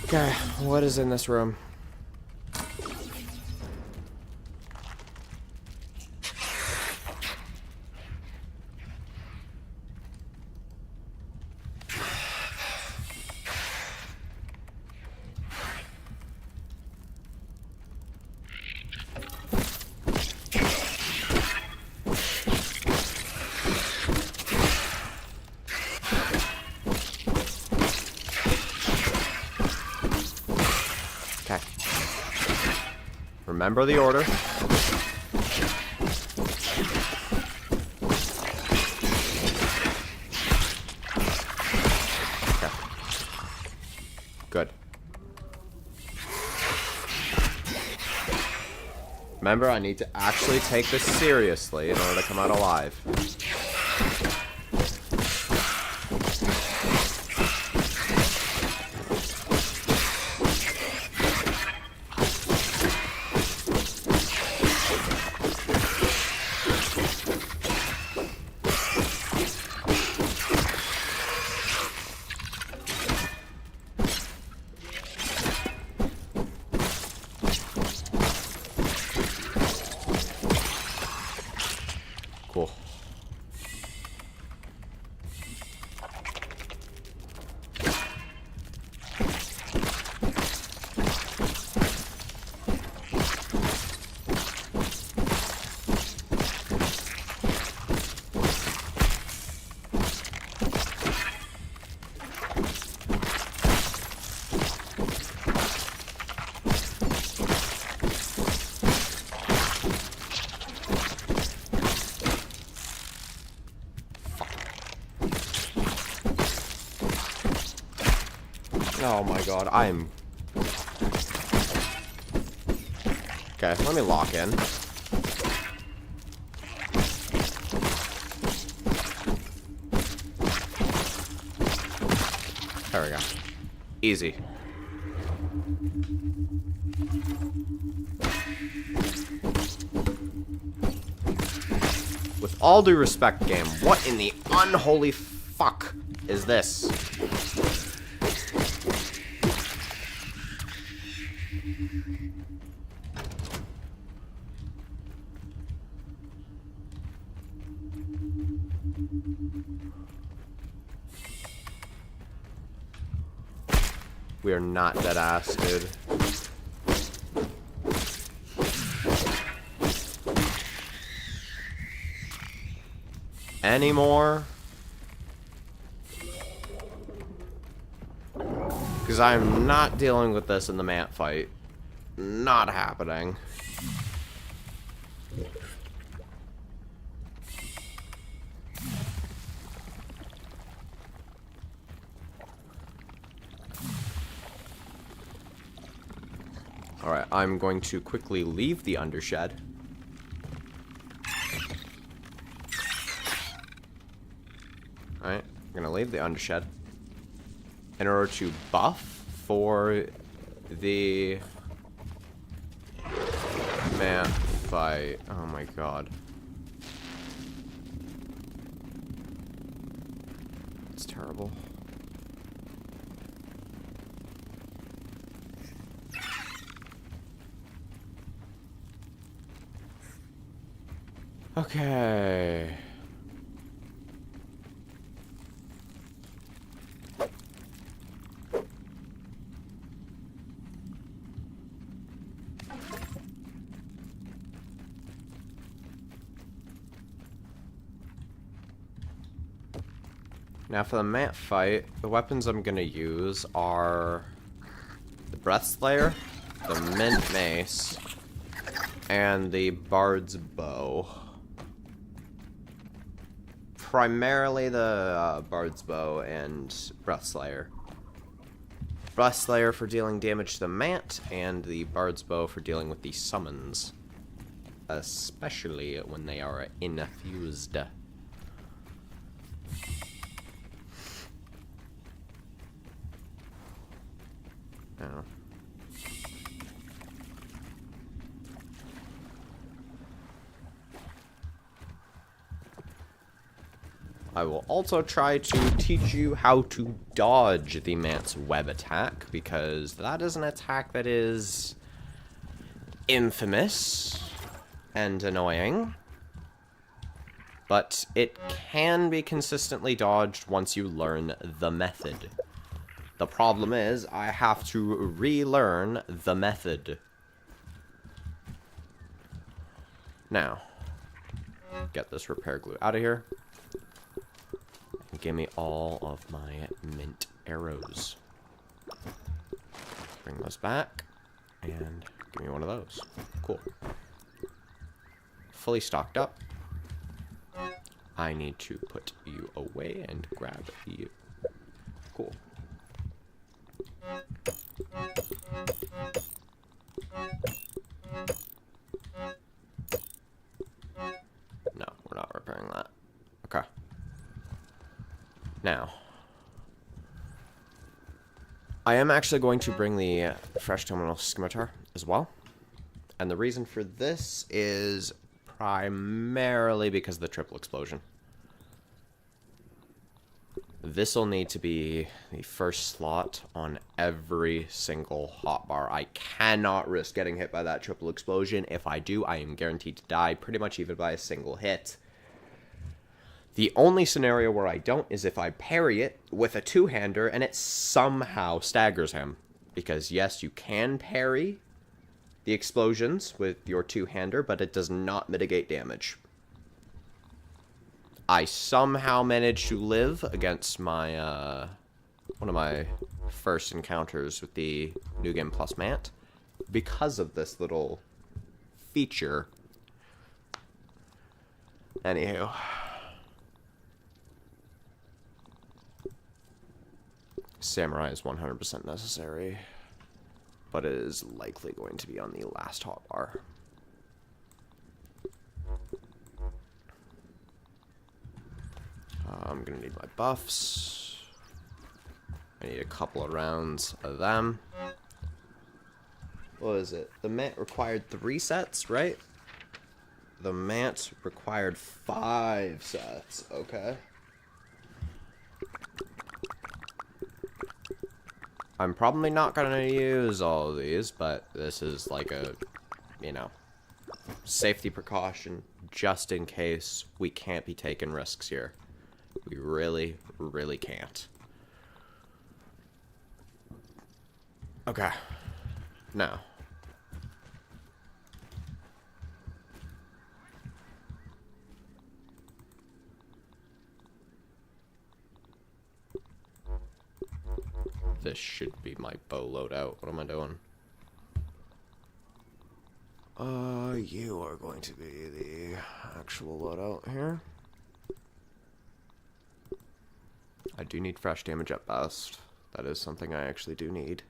Okay, what is in this room? Okay. Remember the order. Okay. Good. Remember, I need to actually take this seriously in order to come out alive. Cool. Oh my god, I'm... Okay, let me lock in. There we go. Easy. With all due respect, game, what in the unholy fuck is this? We are not dead ass, dude. Anymore? Because I'm not dealing with this in the mat fight. Not happening. Alright, I'm going to quickly leave the undershed. Alright, I'm gonna leave the undershed in order to buff for the man fight. Oh my god. It's terrible. Okay. Now for the mat fight, the weapons I'm gonna use are the Breath Slayer, the Mint Mace, and the Bard's Bow. primarily the Bard's Bow and Breathslayer. Breathslayer for dealing damage to the Mant, and the Bard's Bow for dealing with the summons. Especially when they are infused. Oh. I will also try to teach you how to dodge the Mant's web attack, because that is an attack that is infamous and annoying, but it can be consistently dodged once you learn the method. The problem is, I have to relearn the method. Now, get this repair glue out of here. And give me all of my mint arrows. Bring those back, and give me one of those. Cool. Fully stocked up. I need to put you away and grab you. Cool. No, we're not repairing that. Okay. Now, I am actually going to bring the Fresh Terminal Scimitar as well. And the reason for this is primarily because of the triple explosion. This will need to be the first slot on every single hotbar. I cannot risk getting hit by that triple explosion. If I do, I am guaranteed to die pretty much even by a single hit. The only scenario where I don't is if I parry it with a two-hander and it somehow staggers him. Because yes, you can parry the explosions with your two-hander, but it does not mitigate damage. I somehow managed to live against my, one of my first encounters with the New Game Plus Mant because of this little feature. Anywho. Samurai is 100% necessary, but it is likely going to be on the last hotbar. I'm going to need my buffs. I need a couple of rounds of them. What is it? The Mant required 3 sets, right? The Mant required 5 sets. Okay. I'm probably not going to use all of these, but this is like a, you know, safety precaution just in case we can't be taking risks here. We really, really can't. Okay. Now. This should be my bow loadout. What am I doing? You are going to be the actual loadout here. I do need fresh damage at best. That is something I actually do need.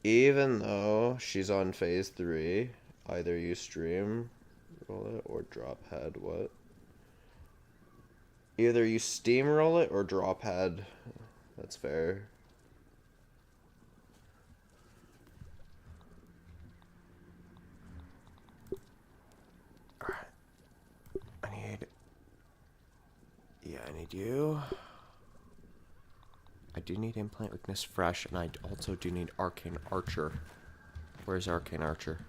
Even though she's on phase 3, either you stream roll it or drop head. What? Either you steamroll it or drop head. That's fair. I need you. I do need Implant Weakness Fresh, and I also do need Arcane Archer. Where's Arcane Archer?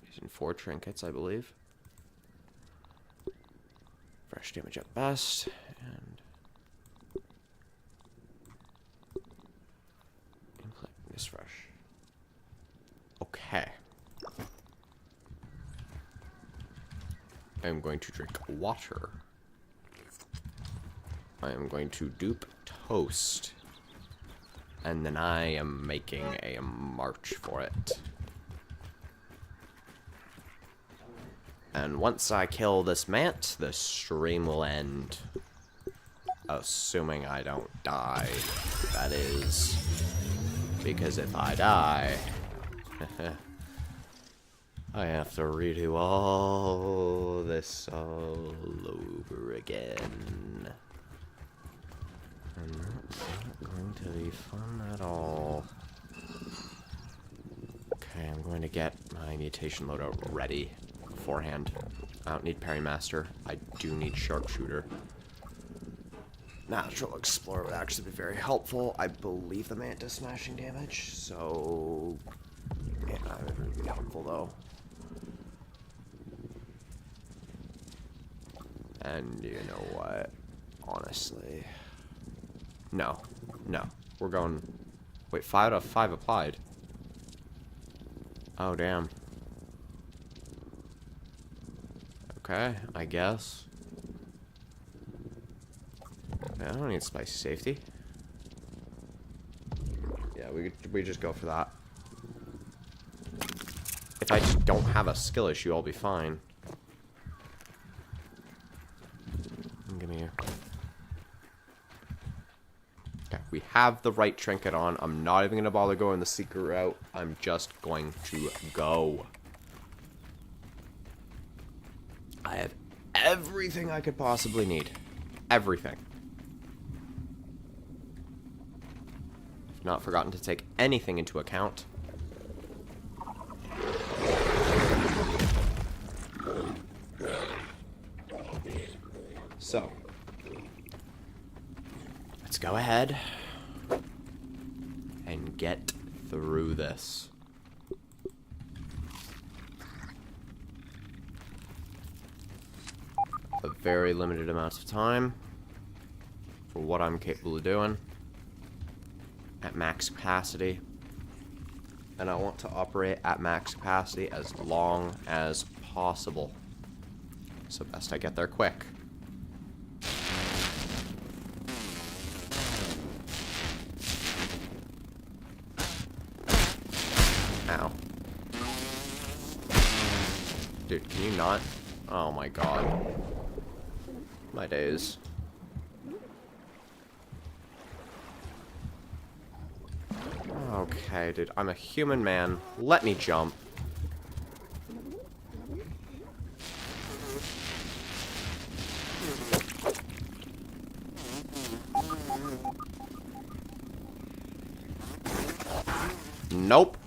Using 4 trinkets, I believe. Fresh damage at best, and Implant Weakness Fresh. Okay. am going to drink water. I am going to dupe toast. And then I am making a march for it. And once I kill this mant, the stream will end. Assuming I don't die. That is. Because if I die... I have to redo all this all over again. And that's not going to be fun at all. Okay, I'm going to get my mutation loadout ready beforehand. I don't need Parrymaster. I do need Sharpshooter. Natural Explorer would actually be very helpful. I believe the mant does smashing damage, so... yeah, it would be helpful though. And you know what? Honestly... No. No. We're going... Wait, 5 out of 5 applied. Oh, damn. Okay, I guess. I don't need spicy safety. Yeah, we just go for that. If I just don't have a skill issue, I'll be fine. Give me here. Okay, we have the right trinket on. I'm not even going to bother going the secret route. I'm just going to go. I have everything I could possibly need. Everything. Not forgotten to take anything into account. So, let's go ahead and get through this. A very limited amount of time for what I'm capable of doing at max capacity. And I want to operate at max capacity as long as possible. So best I get there quick. Ow. Dude, can you not? Oh my god. My days. Okay, dude, I'm a human man. Let me jump. Nope.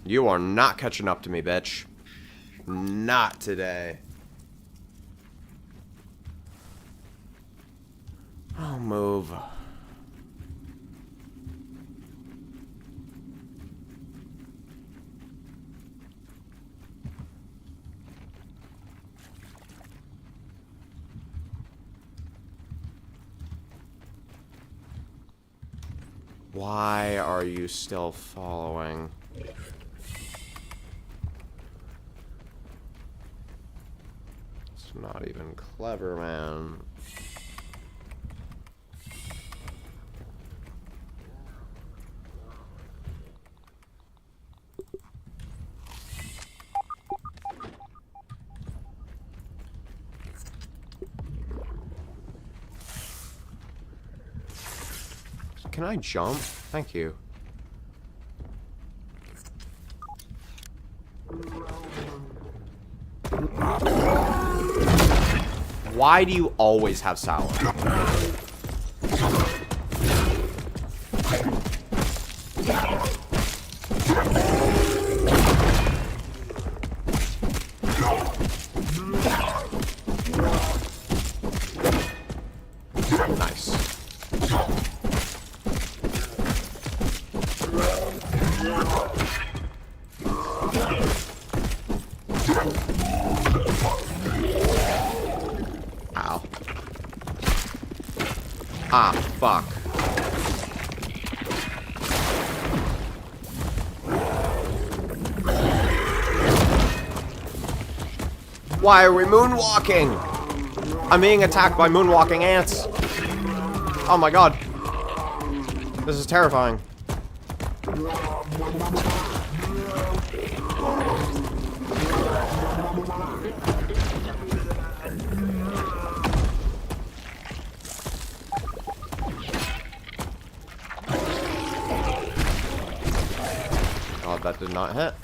You are not catching up to me, bitch. Not today. I'll move. Why are you still following? It's not even clever, man. Can I jump? Thank you. Why do you always have sour? Nice. Ow. Ah, fuck. Why are we moonwalking? I'm being attacked by moonwalking ants. Oh my god. This is terrifying. Oh, that did not hit.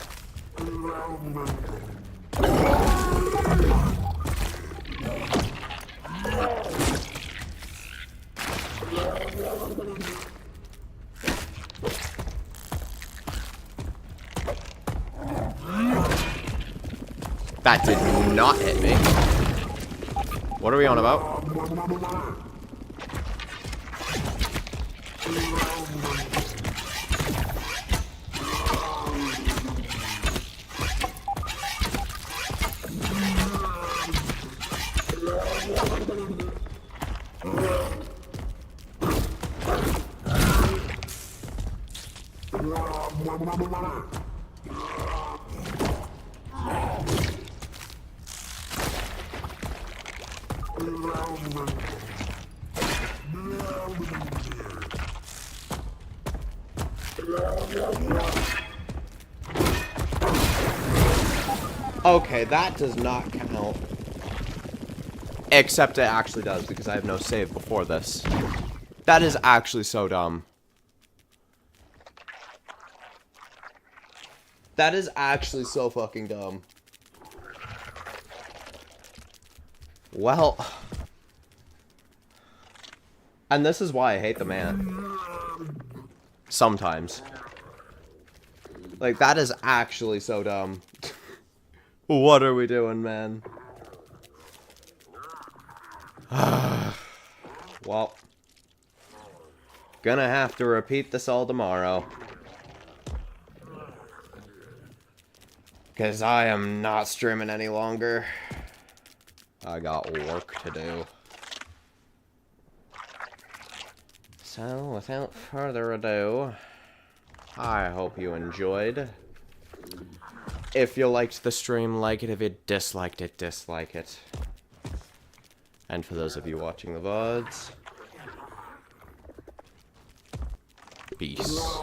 That did not hit me. What are we on about? Okay, that does not count. Except it actually does, because I have no save before this. That is actually so dumb. That is actually so fucking dumb. Well... And this is why I hate the man. Sometimes. Like, that is actually so dumb. What are we doing, man? Well. Gonna have to repeat this all tomorrow. Because I am not streaming any longer. I got work to do. So, without further ado, I hope you enjoyed. If you liked the stream, like it. If you disliked it, dislike it. And for those of you watching the VODs, peace.